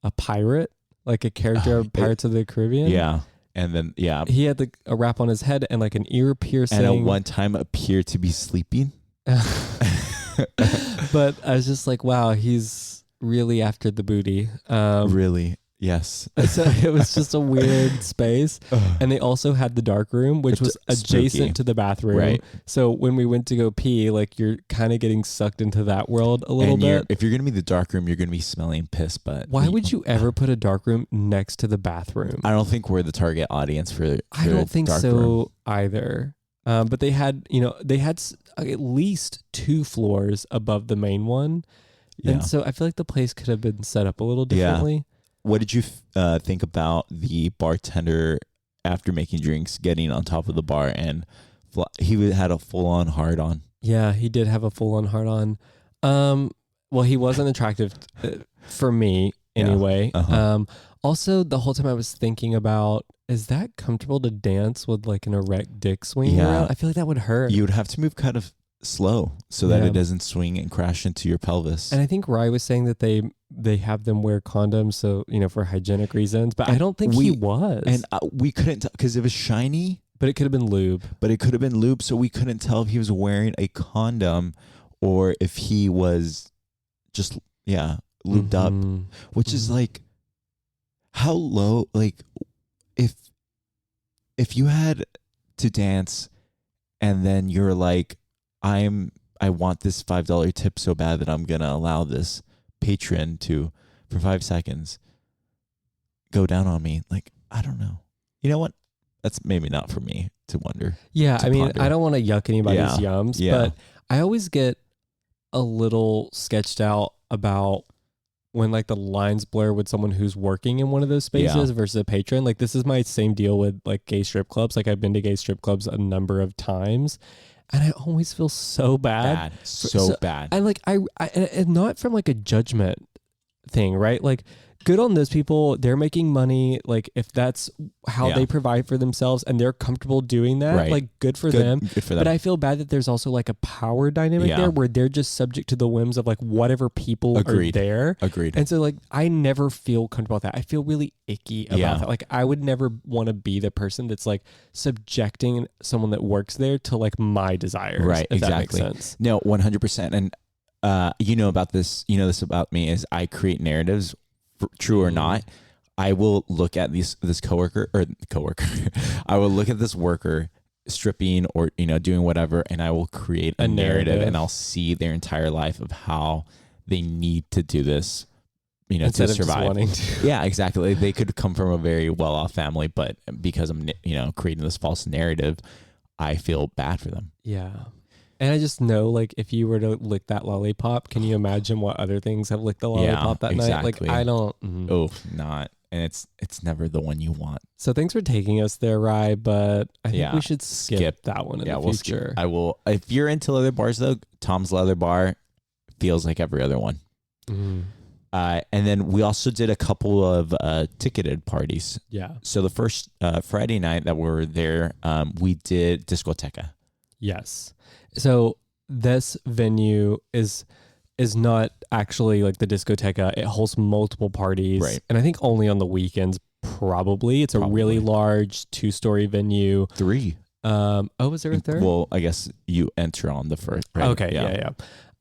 a pirate, like a character of Pirates of the Caribbean. Yeah. And then, he had like a wrap on his head and like an ear piercing. And at one time appeared to be sleeping. But I was just like, wow, he's really after the booty. Really? Yes. So it was just a weird space. And they also had the dark room, which was adjacent spooky. to the bathroom. Right. So when we went to go pee, like you're kind of getting sucked into that world a little bit. If you're going to be the dark room, you're going to be smelling piss. But why would you ever put a dark room next to the bathroom? I don't think we're the target audience for I don't think dark so room. either. But they had at least 2 floors above the main one. Yeah. And so I feel like the place could have been set up a little differently. Yeah. What did you think about the bartender after making drinks getting on top of the bar and he had a full-on hard-on? Yeah, he did have a full-on hard-on. Well, he wasn't attractive for me anyway. Also, the whole time I was thinking about, is that comfortable to dance with like an erect dick swinging around? I feel like that would hurt. You would have to move kind of slow so that it doesn't swing and crash into your pelvis. And I think Rye was saying that they have them wear condoms, so for hygienic reasons. But I don't think he was. And we couldn't tell because it was shiny. But it could have been lube. So we couldn't tell if he was wearing a condom or if he was just lubed up, which is like, how low? Like, if you had to dance and then you're like, I want this $5 tip so bad that I'm gonna allow this patron to, for 5 seconds, go down on me. Like, I don't know. You know what? That's maybe not for me to wonder. Yeah, to I mean, ponder. I don't want to yuck anybody's yums, but I always get a little sketched out about when like the lines blur with someone who's working in one of those spaces versus a patron. Like, this is my same deal with like gay strip clubs. Like, I've been to gay strip clubs a number of times. And I always feel so bad. So bad. And like, and not from like a judgment thing, right? Like, good on those people. They're making money. Like, if that's how they provide for themselves and they're comfortable doing that, like, good for them. Good for them. But I feel bad that there's also like a power dynamic there where they're just subject to the whims of like whatever people are there. Agreed. And so like, I never feel comfortable with that. I feel really icky about that. Like, I would never want to be the person that's like subjecting someone that works there to like my desires. Right. If Exactly. that makes sense. No, 100%. And about this, this about me is I create narratives, true or not. I will look at this coworker. I will look at this worker stripping or doing whatever, and I will create a narrative, and I'll see their entire life of how they need to do this, Instead to survive. Of just wanting to. Yeah, exactly. They could come from a very well-off family, but because I'm creating this false narrative, I feel bad for them. Yeah. And I just know, like, if you were to lick that lollipop, can you imagine what other things have licked the lollipop that night? Like, I don't. Oh, not. and it's never the one you want. So thanks for taking us there, Rye, but I think we should skip that one in the future. I will. If you're into leather bars, though, Tom's Leather Bar feels like every other one. And then we also did a couple of ticketed parties. Yeah. So the first Friday night that we were there, we did Discoteca. Yes. So this venue is not actually like the Discoteca. It hosts multiple parties. Right. And I think only on the weekends, probably. It's a really large 2-story venue. 3. Was there a third? Well, I guess you enter on the first. Right? Okay. Yeah.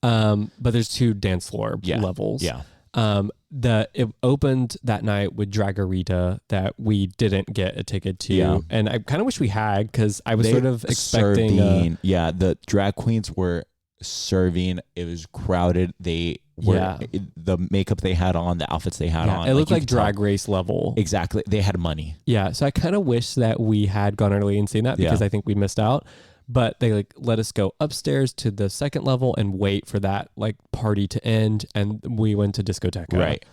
But there's 2 dance floor levels. Yeah. It opened that night with Dragarita that we didn't get a ticket to, and I kind of wish we had, because I was sort of expecting. The drag queens were serving. It was crowded. They were the makeup they had on, the outfits they had on. It looked like Drag Race level. Exactly. They had money. Yeah, so I kind of wish that we had gone early and seen that, because I think we missed out. But they let us go upstairs to the second level and wait for that party to end, and we went to Discoteca. Right.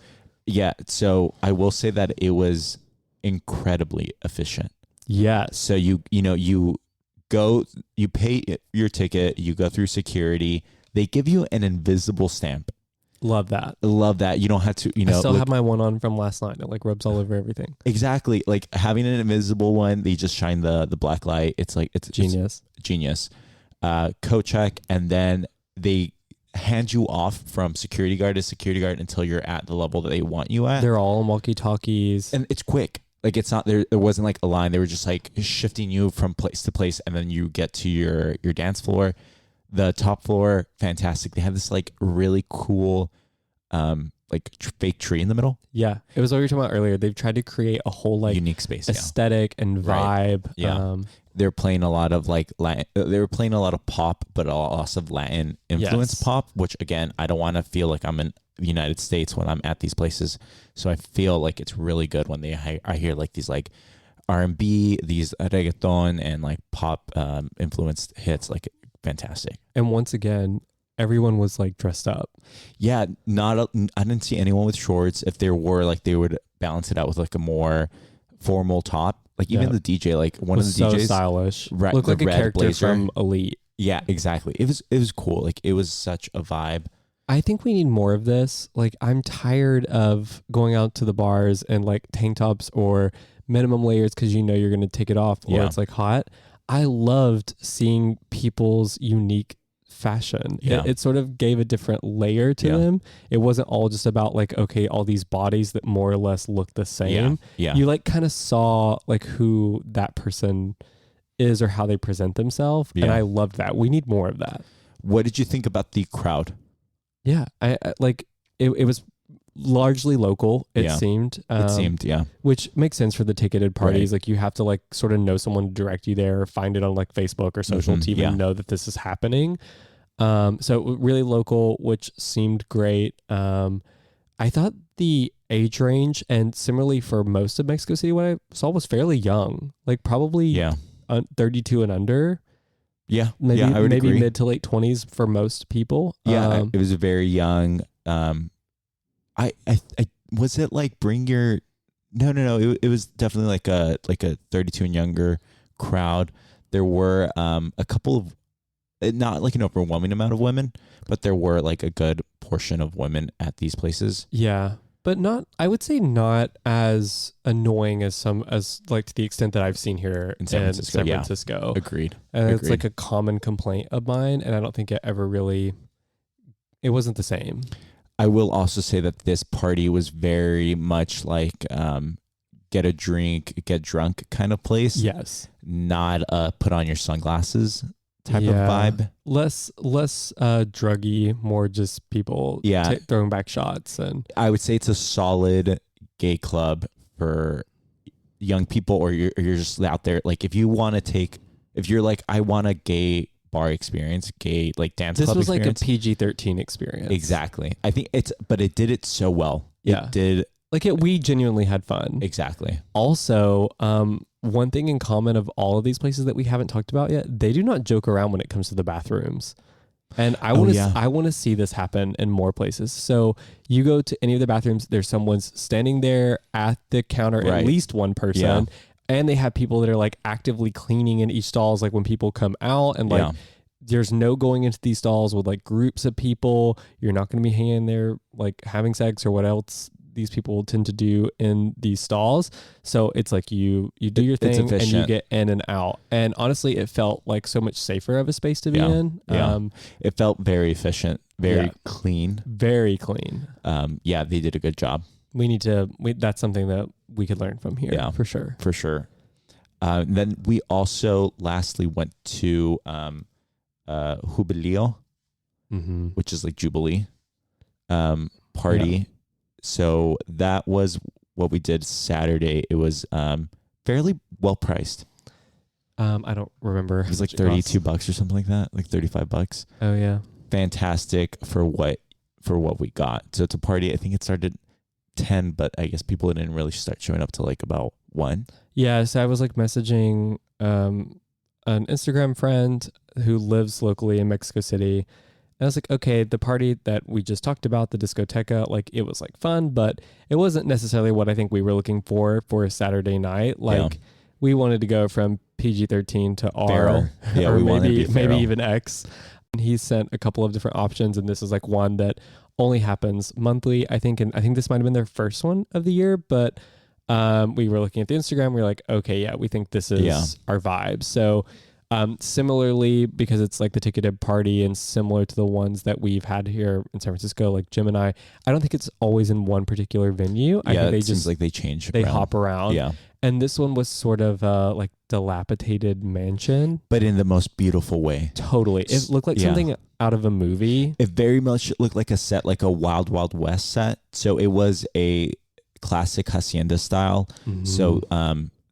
Yeah. So I will say that it was incredibly efficient. Yeah. So you go, you pay your ticket, you go through security. They give you an invisible stamp. Love that. You don't have to, I still have my one on from last night. It rubs all over everything. Exactly. Like having an invisible one, they just shine the black light. It's genius. It's genius. Coat check, and then they hand you off from security guard to security guard until you're at the level that they want you at. They're all walkie-talkies. And it's quick. It's not there wasn't a line. They were just shifting you from place to place, and then you get to your dance floor. The top floor, fantastic. They have this really cool fake tree in the middle. Yeah. It was what we were talking about earlier. They've tried to create a whole unique space, aesthetic and vibe. Right. Yeah. They're playing a lot of Latin, they were playing a lot of pop, but also of Latin influence pop, which again, I don't want to feel like I'm in the United States when I'm at these places. So I feel like it's really good when I hear these R&B, these reggaeton and pop influenced hits, fantastic. And once again, everyone was dressed up. Yeah, I didn't see anyone with shorts. If there were, they would balance it out with a more formal top. Even the DJ, one of the DJs, so stylish. Right, looked like a character blazer from Elite. Yeah, exactly. It was cool. It was such a vibe. I think we need more of this. I'm tired of going out to the bars and tank tops or minimum layers because you're going to take it off or it's hot. I loved seeing people's unique fashion. It sort of gave a different layer to them. It wasn't all just about all these bodies that more or less look the same. You kind of saw who that person is or how they present themselves. And I loved that. We need more of that. What did you think about the crowd? Yeah, I it was largely local. It seemed. Which makes sense for the ticketed parties. Right. You have to sort of know someone to direct you there, or find it on Facebook or social to even know that this is happening. So really local, which seemed great. I thought the age range, and similarly for most of Mexico City, what I saw was fairly young, probably 32 and under. Yeah, maybe I would agree. Mid to late 20s for most people. Yeah, it was a very young. I was it bring your no. It was definitely a 32 and younger crowd. There were a couple of, not an overwhelming amount of women, but there were a good portion of women at these places. Yeah, but I would say not as annoying as to the extent that I've seen here in San Francisco. Agreed. And it's a common complaint of mine, and I don't think it ever really. It wasn't the same. I will also say that this party was very much get a drink, get drunk kind of place. Yes. Not put on your sunglasses type of vibe. Less druggy, more just people throwing back shots. And I would say it's a solid gay club for young people, or you're just out there. If you want to if you're I want a gay bar experience, gay dance club experience. This was a PG-13 experience. Exactly. I think but it did it so well. Yeah. It did. We genuinely had fun. Exactly. Also, one thing in common of all of these places that we haven't talked about yet, they do not joke around when it comes to the bathrooms. And I want to see this happen in more places. So you go to any of the bathrooms, there's someone's standing there at the counter, at least one person. Yeah. And they have people that are like actively cleaning in each stalls, like when people come out, and like there's no going into these stalls with like groups of people. You're not going to be hanging there like having sex or what else these people tend to do in these stalls. So it's like you do your thing and you get in and out. And honestly, it felt like so much safer of a space to be in. Yeah. It felt very efficient, very clean. Very clean. Yeah, they did a good job. That's something that we could learn from here. Yeah, for sure. For sure. Then we also lastly went to Jubileo, which is like Jubilee party. Yeah. So that was what we did Saturday. It was fairly well priced. I don't remember. It was like $32 or something like that, like $35. Oh yeah, fantastic for what we got. So it's a party. I think it started 10, but I guess people didn't really start showing up till like about 1. Yeah, so I was like messaging an Instagram friend who lives locally in Mexico City. And I was like, okay, the party that we just talked about, the discoteca, like it was like fun, but it wasn't necessarily what I think we were looking for a Saturday night. Like we wanted to go from PG-13 to R, feral. Yeah, or maybe even X. And he sent a couple of different options, and this is like one that only happens monthly, I think. And I think this might have been their first one of the year, but we were looking at the Instagram. We were like, okay, yeah, we think this is our vibe. So similarly, because it's like the ticketed party and similar to the ones that we've had here in San Francisco, like Jim and I don't think it's always in one particular venue. I think it seems like they change. They hop around. Yeah. And this one was sort of like dilapidated mansion, but in the most beautiful way. Totally. It looked like something out of a movie. It very much looked like a set, like a Wild Wild West set. So it was a classic hacienda style. So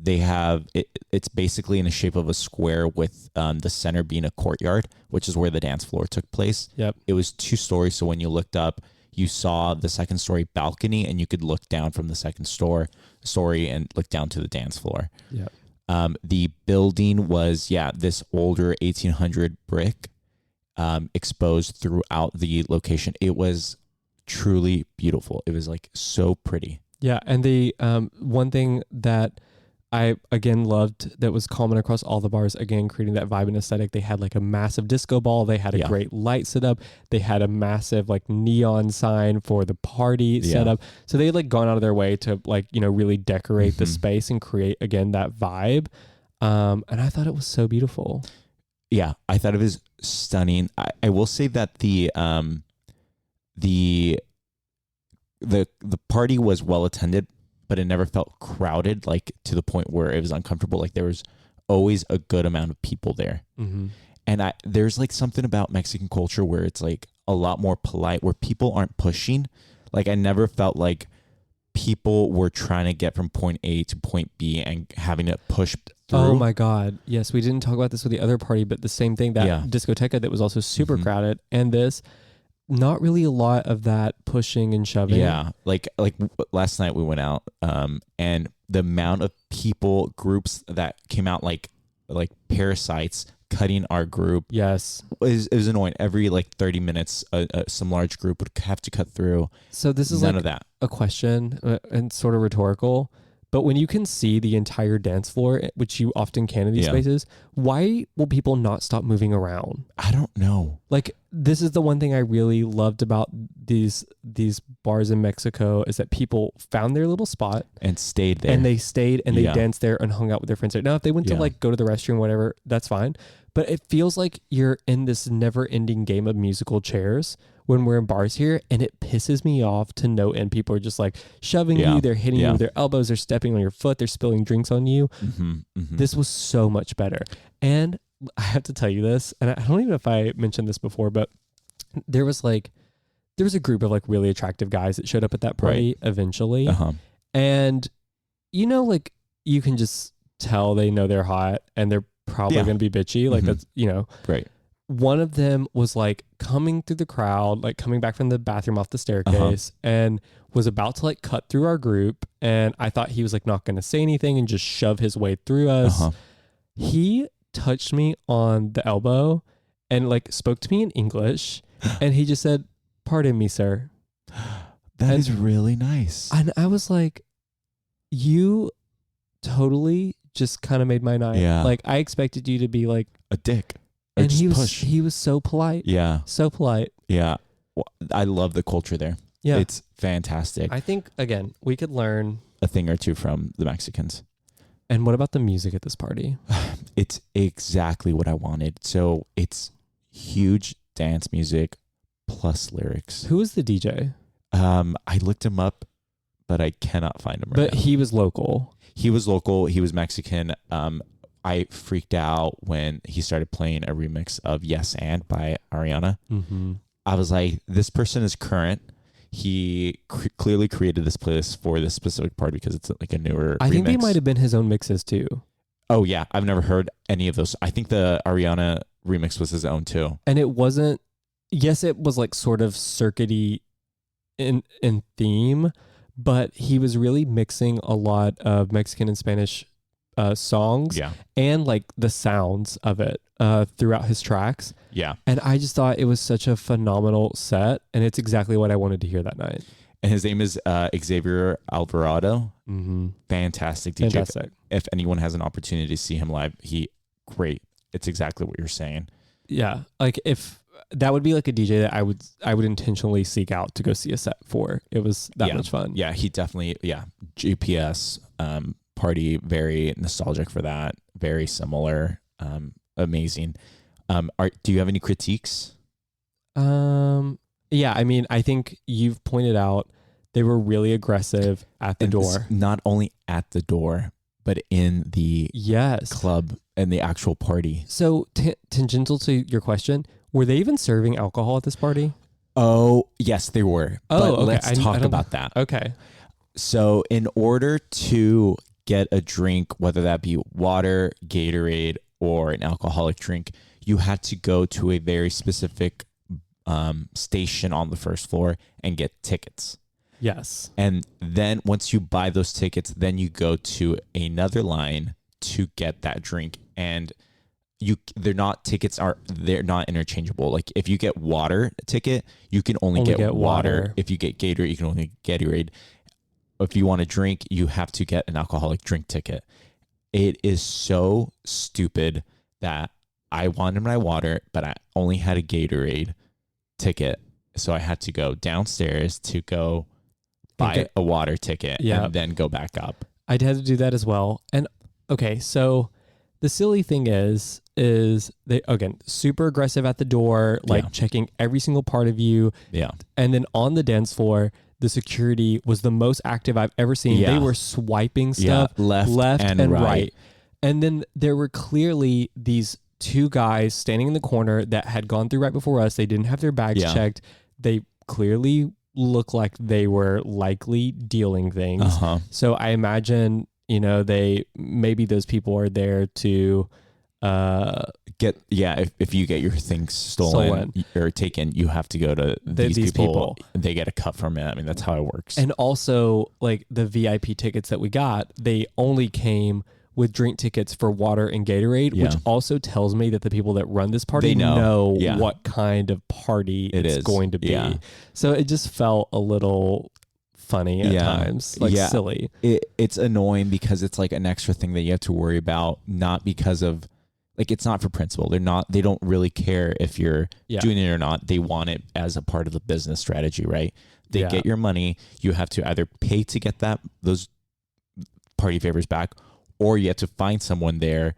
they have it's basically in the shape of a square with the center being a courtyard, which is where the dance floor took place. Yep. It was 2 stories, so when you looked up, you saw the second story balcony, and you could look down from the second story and look down to the dance floor. Yep. The building was this older 1800 brick exposed throughout the location. It was truly beautiful. It was like so pretty. Yeah, and the one thing that I again loved that was common across all the bars, again creating that vibe and aesthetic. They had like a massive disco ball. They had a great light setup. They had a massive like neon sign for the party setup. So they had like gone out of their way to like, really decorate the space and create again that vibe. And I thought it was so beautiful. Yeah, I thought it was stunning. I will say that the party was well attended, but it never felt crowded, like to the point where it was uncomfortable. Like there was always a good amount of people there. And there's like something about Mexican culture where it's like a lot more polite, where people aren't pushing. Like I never felt like people were trying to get from point A to point B and having to push through. Oh my God. Yes, we didn't talk about this with the other party, but the same thing, that discoteca that was also super crowded, and this, not really a lot of that pushing and shoving. Yeah. Like last night we went out and the amount of people, groups that came out like parasites cutting our group. Yes. It was annoying. Every like 30 minutes, some large group would have to cut through. So this is none of that. A question and sort of rhetorical. But when you can see the entire dance floor, which you often can in these spaces, why will people not stop moving around? I don't know. Like, this is the one thing I really loved about these bars in Mexico, is that people found their little spot and stayed there. And they stayed and they danced there and hung out with their friends there. Now, if they went to like go to the restroom, whatever, that's fine. But it feels like you're in this never-ending game of musical chairs when we're in bars here, and it pisses me off to no end. People are just like shoving you, they're hitting you with their elbows, they're stepping on your foot, they're spilling drinks on you. This was so much better. And I have to tell you this, and I don't even know if I mentioned this before, but there was a group of like really attractive guys that showed up at that party eventually. And like you can just tell they know they're hot and they're probably going to be bitchy. Like that's, Right. One of them was like coming through the crowd, like coming back from the bathroom off the staircase, and was about to like cut through our group. And I thought he was like not going to say anything and just shove his way through us. He touched me on the elbow and like spoke to me in English, and he just said, "Pardon me, sir." That is really nice. And I was like, you totally just kind of made my night. Yeah. Like I expected you to be like a dick. Or and just he was so polite. Yeah. So polite. Yeah. Well, I love the culture there. Yeah. It's fantastic. I think, again, we could learn a thing or two from the Mexicans. And what about the music at this party? It's exactly what I wanted. So it's huge dance music plus lyrics. Who was the DJ? I looked him up, but I cannot find him right But now. he was local. He was local. He was Mexican. I freaked out when he started playing a remix of Yes and by Ariana. Mm-hmm. I was like, this person is current. He clearly created this playlist for this specific party because it's like a newer I remix. think they might have been his own mixes too. Oh, yeah. I've never heard any of those. I think the Ariana remix was his own too. And it wasn't, yes, it was like sort of circuity in theme, but he was really mixing a lot of Mexican and Spanish songs and like the sounds of it throughout his tracks. Yeah. And I just thought it was such a phenomenal set, and it's exactly what I wanted to hear that night. And his name is Xavier Alvarado. Mm-hmm. Fantastic DJ. Fantastic. If anyone has an opportunity to see him live, great. It's exactly what you're saying. Yeah. Like if that would be like a DJ that I would intentionally seek out to go see a set for. It was that much fun. Yeah, he definitely, GPS party, very nostalgic for that. Very similar. Amazing. Do you have any critiques? Yeah, I mean, I think you've pointed out they were really aggressive at the door. Not only at the door, but in the club and the actual party. So tangential to your question, were they even serving alcohol at this party? Oh, yes, they were. Oh, but okay. Let's talk about that. Okay. So in order to get a drink, whether that be water, Gatorade, or an alcoholic drink, you had to go to a very specific station on the first floor and get tickets. Yes. And then once you buy those tickets, then you go to another line to get that drink. And they're not interchangeable. Like if you get water ticket, you can only get water. If you get Gatorade, you can only get Gatorade. If you want a drink, you have to get an alcoholic drink ticket. It is so stupid that I wanted my water, but I only had a Gatorade ticket. So I had to go downstairs to go buy a water ticket and then go back up. I'd had to do that as well. And okay, so the silly thing is they, again, super aggressive at the door, like checking every single part of you. Yeah. And then on the dance floor, the security was the most active I've ever seen. Yeah. They were swiping stuff left and right. And then there were clearly these two guys standing in the corner that had gone through right before us. They didn't have their bags checked. They clearly looked like they were likely dealing things. Uh-huh. So I imagine, maybe those people are there to if you get your things stolen or taken, you have to go to these people. They get a cut from it. I mean, that's how it works. And also, like the VIP tickets that we got, they only came with drink tickets for water and Gatorade, which also tells me that the people that run this party know what kind of party it's going to be. Yeah. So it just felt a little funny at times, silly. It's annoying because it's like an extra thing that you have to worry about, not because of, like, it's not for principle. They don't really care if you're doing it or not. They want it as a part of the business strategy, right? They get your money. You have to either pay to get those party favors back, or you have to find someone there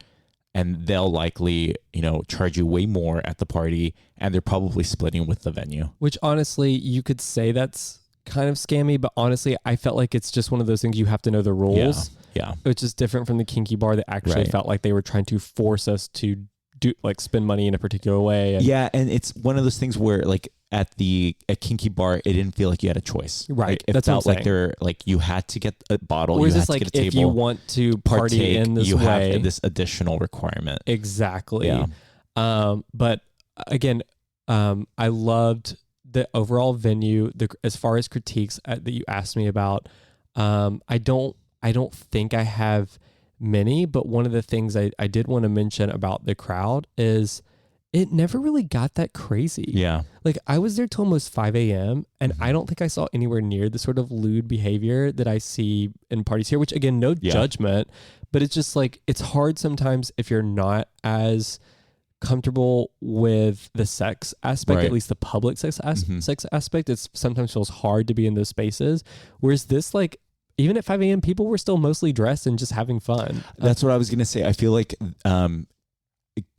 and they'll likely, charge you way more at the party, and they're probably splitting with the venue. Which honestly, you could say that's kind of scammy, but honestly, I felt like it's just one of those things you have to know the rules. Yeah. Which is different from the kinky bar that actually felt like they were trying to force us to spend money in a particular way. And it's one of those things where, like, at kinky bar, it didn't feel like you had a choice. Right. Like, it felt like you had to get a bottle. Or is you this had like to get a if table, you want to party in this you way, have this additional requirement. Exactly. Yeah. But again, I loved the overall venue. As far as critiques that you asked me about, I don't think I have many, but one of the things I did want to mention about the crowd is it never really got that crazy. Yeah. Like I was there till almost 5 a.m. and I don't think I saw anywhere near the sort of lewd behavior that I see in parties here, which again, no judgment, but it's just like, it's hard sometimes if you're not as comfortable with the sex aspect, at least the public sex aspect. It sometimes feels hard to be in those spaces. Whereas this, like, even at 5 a.m., people were still mostly dressed and just having fun. That's what I was going to say. I feel like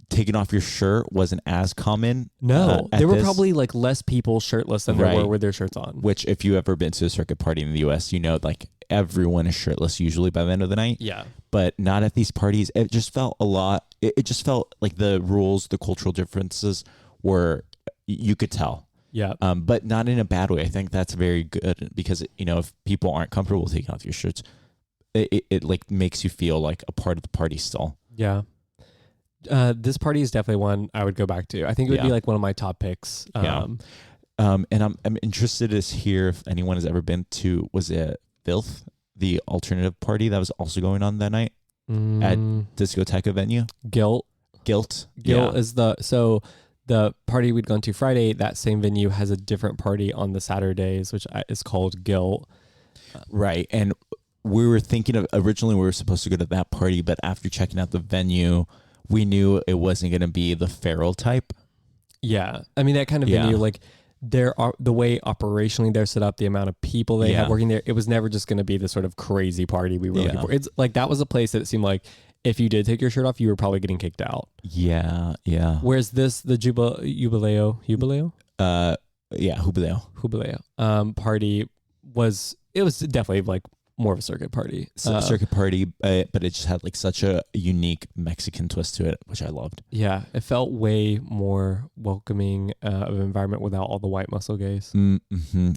taking off your shirt wasn't as common. No, there were probably like less people shirtless than there were with their shirts on. Which, if you ever been to a circuit party in the U.S., you know, like everyone is shirtless usually by the end of the night. Yeah. But not at these parties. It just felt a lot. It just felt like the rules, the cultural differences were, you could tell. Yeah. But not in a bad way. I think that's very good because, you know, if people aren't comfortable taking off your shirts, it like makes you feel like a part of the party still. Yeah. This party is definitely one I would go back to. I think it would be like one of my top picks. And I'm interested to hear if anyone has ever been to, was it Filth, the alternative party that was also going on that night at Discoteca venue? Guilt is the party we'd gone to Friday. That same venue has a different party on the Saturdays, which is called Guilt. Right. And we were thinking of, originally we were supposed to go to that party, but after checking out the venue, we knew it wasn't going to be the feral type. Yeah. I mean, that kind of venue, like there are the way operationally they're set up, the amount of people they have working there, it was never just going to be the sort of crazy party we were looking for. It's like, that was a place that it seemed like if you did take your shirt off, you were probably getting kicked out. Yeah. Yeah. Whereas the Jubileo, party it was definitely like more of a circuit party. Circuit party, but it just had like such a unique Mexican twist to it, which I loved. Yeah, it felt way more welcoming of an environment without all the white muscle gays.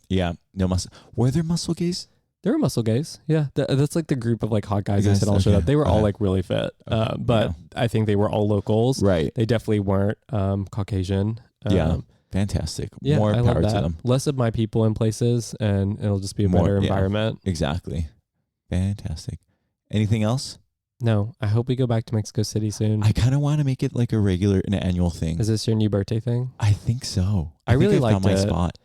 Yeah, no muscle. Were there muscle gays? There were muscle gays. Yeah, that's like the group of like hot guys that all showed up. They were all like really fit, but I think they were all locals. Right. They definitely weren't Caucasian. Fantastic. Yeah, more I power love to them. Less of my people in places, and it'll just be a better environment. Exactly. Fantastic. Anything else? No, I hope we go back to Mexico City soon. I kind of want to make it like an annual thing. Is this your new birthday thing? I think so. I really liked my spot.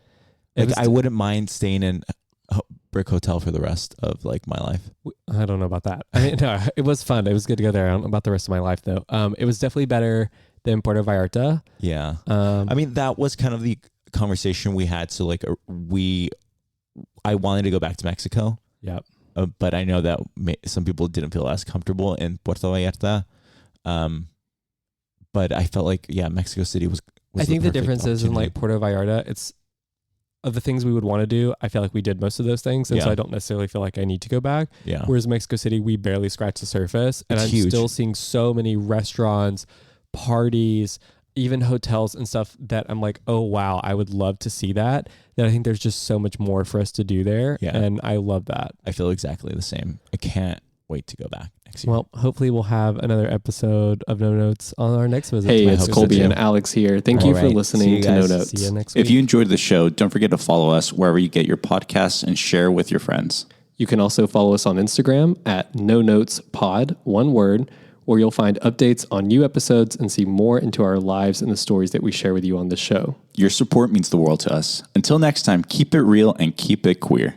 Like I wouldn't mind staying in a brick hotel for the rest of like my life. I don't know about that. I mean, no, it was fun. It was good to go there. I don't know about the rest of my life though. It was definitely better than Puerto Vallarta. Yeah. I mean, that was kind of the conversation we had. So like I wanted to go back to Mexico. Yeah. But I know that some people didn't feel as comfortable in Puerto Vallarta. But I felt like, Mexico City was I think the difference is in like Puerto Vallarta, it's of the things we would want to do. I feel like we did most of those things. And so I don't necessarily feel like I need to go back. Yeah. Whereas Mexico City, we barely scratched the surface. And I'm still seeing so many restaurants, parties, even hotels and stuff that I'm like, oh, wow, I would love to see that. That I think there's just so much more for us to do there. Yeah. And I love that. I feel exactly the same. I can't wait to go back next year. Well, hopefully we'll have another episode of No Notes on our next visit. Hey, it's Colby and Alex here. Thank you for listening to No Notes. See you next week. If you enjoyed the show, don't forget to follow us wherever you get your podcasts and share with your friends. You can also follow us on Instagram at No Notes Pod, one word, where you'll find updates on new episodes and see more into our lives and the stories that we share with you on the show. Your support means the world to us. Until next time, keep it real and keep it queer.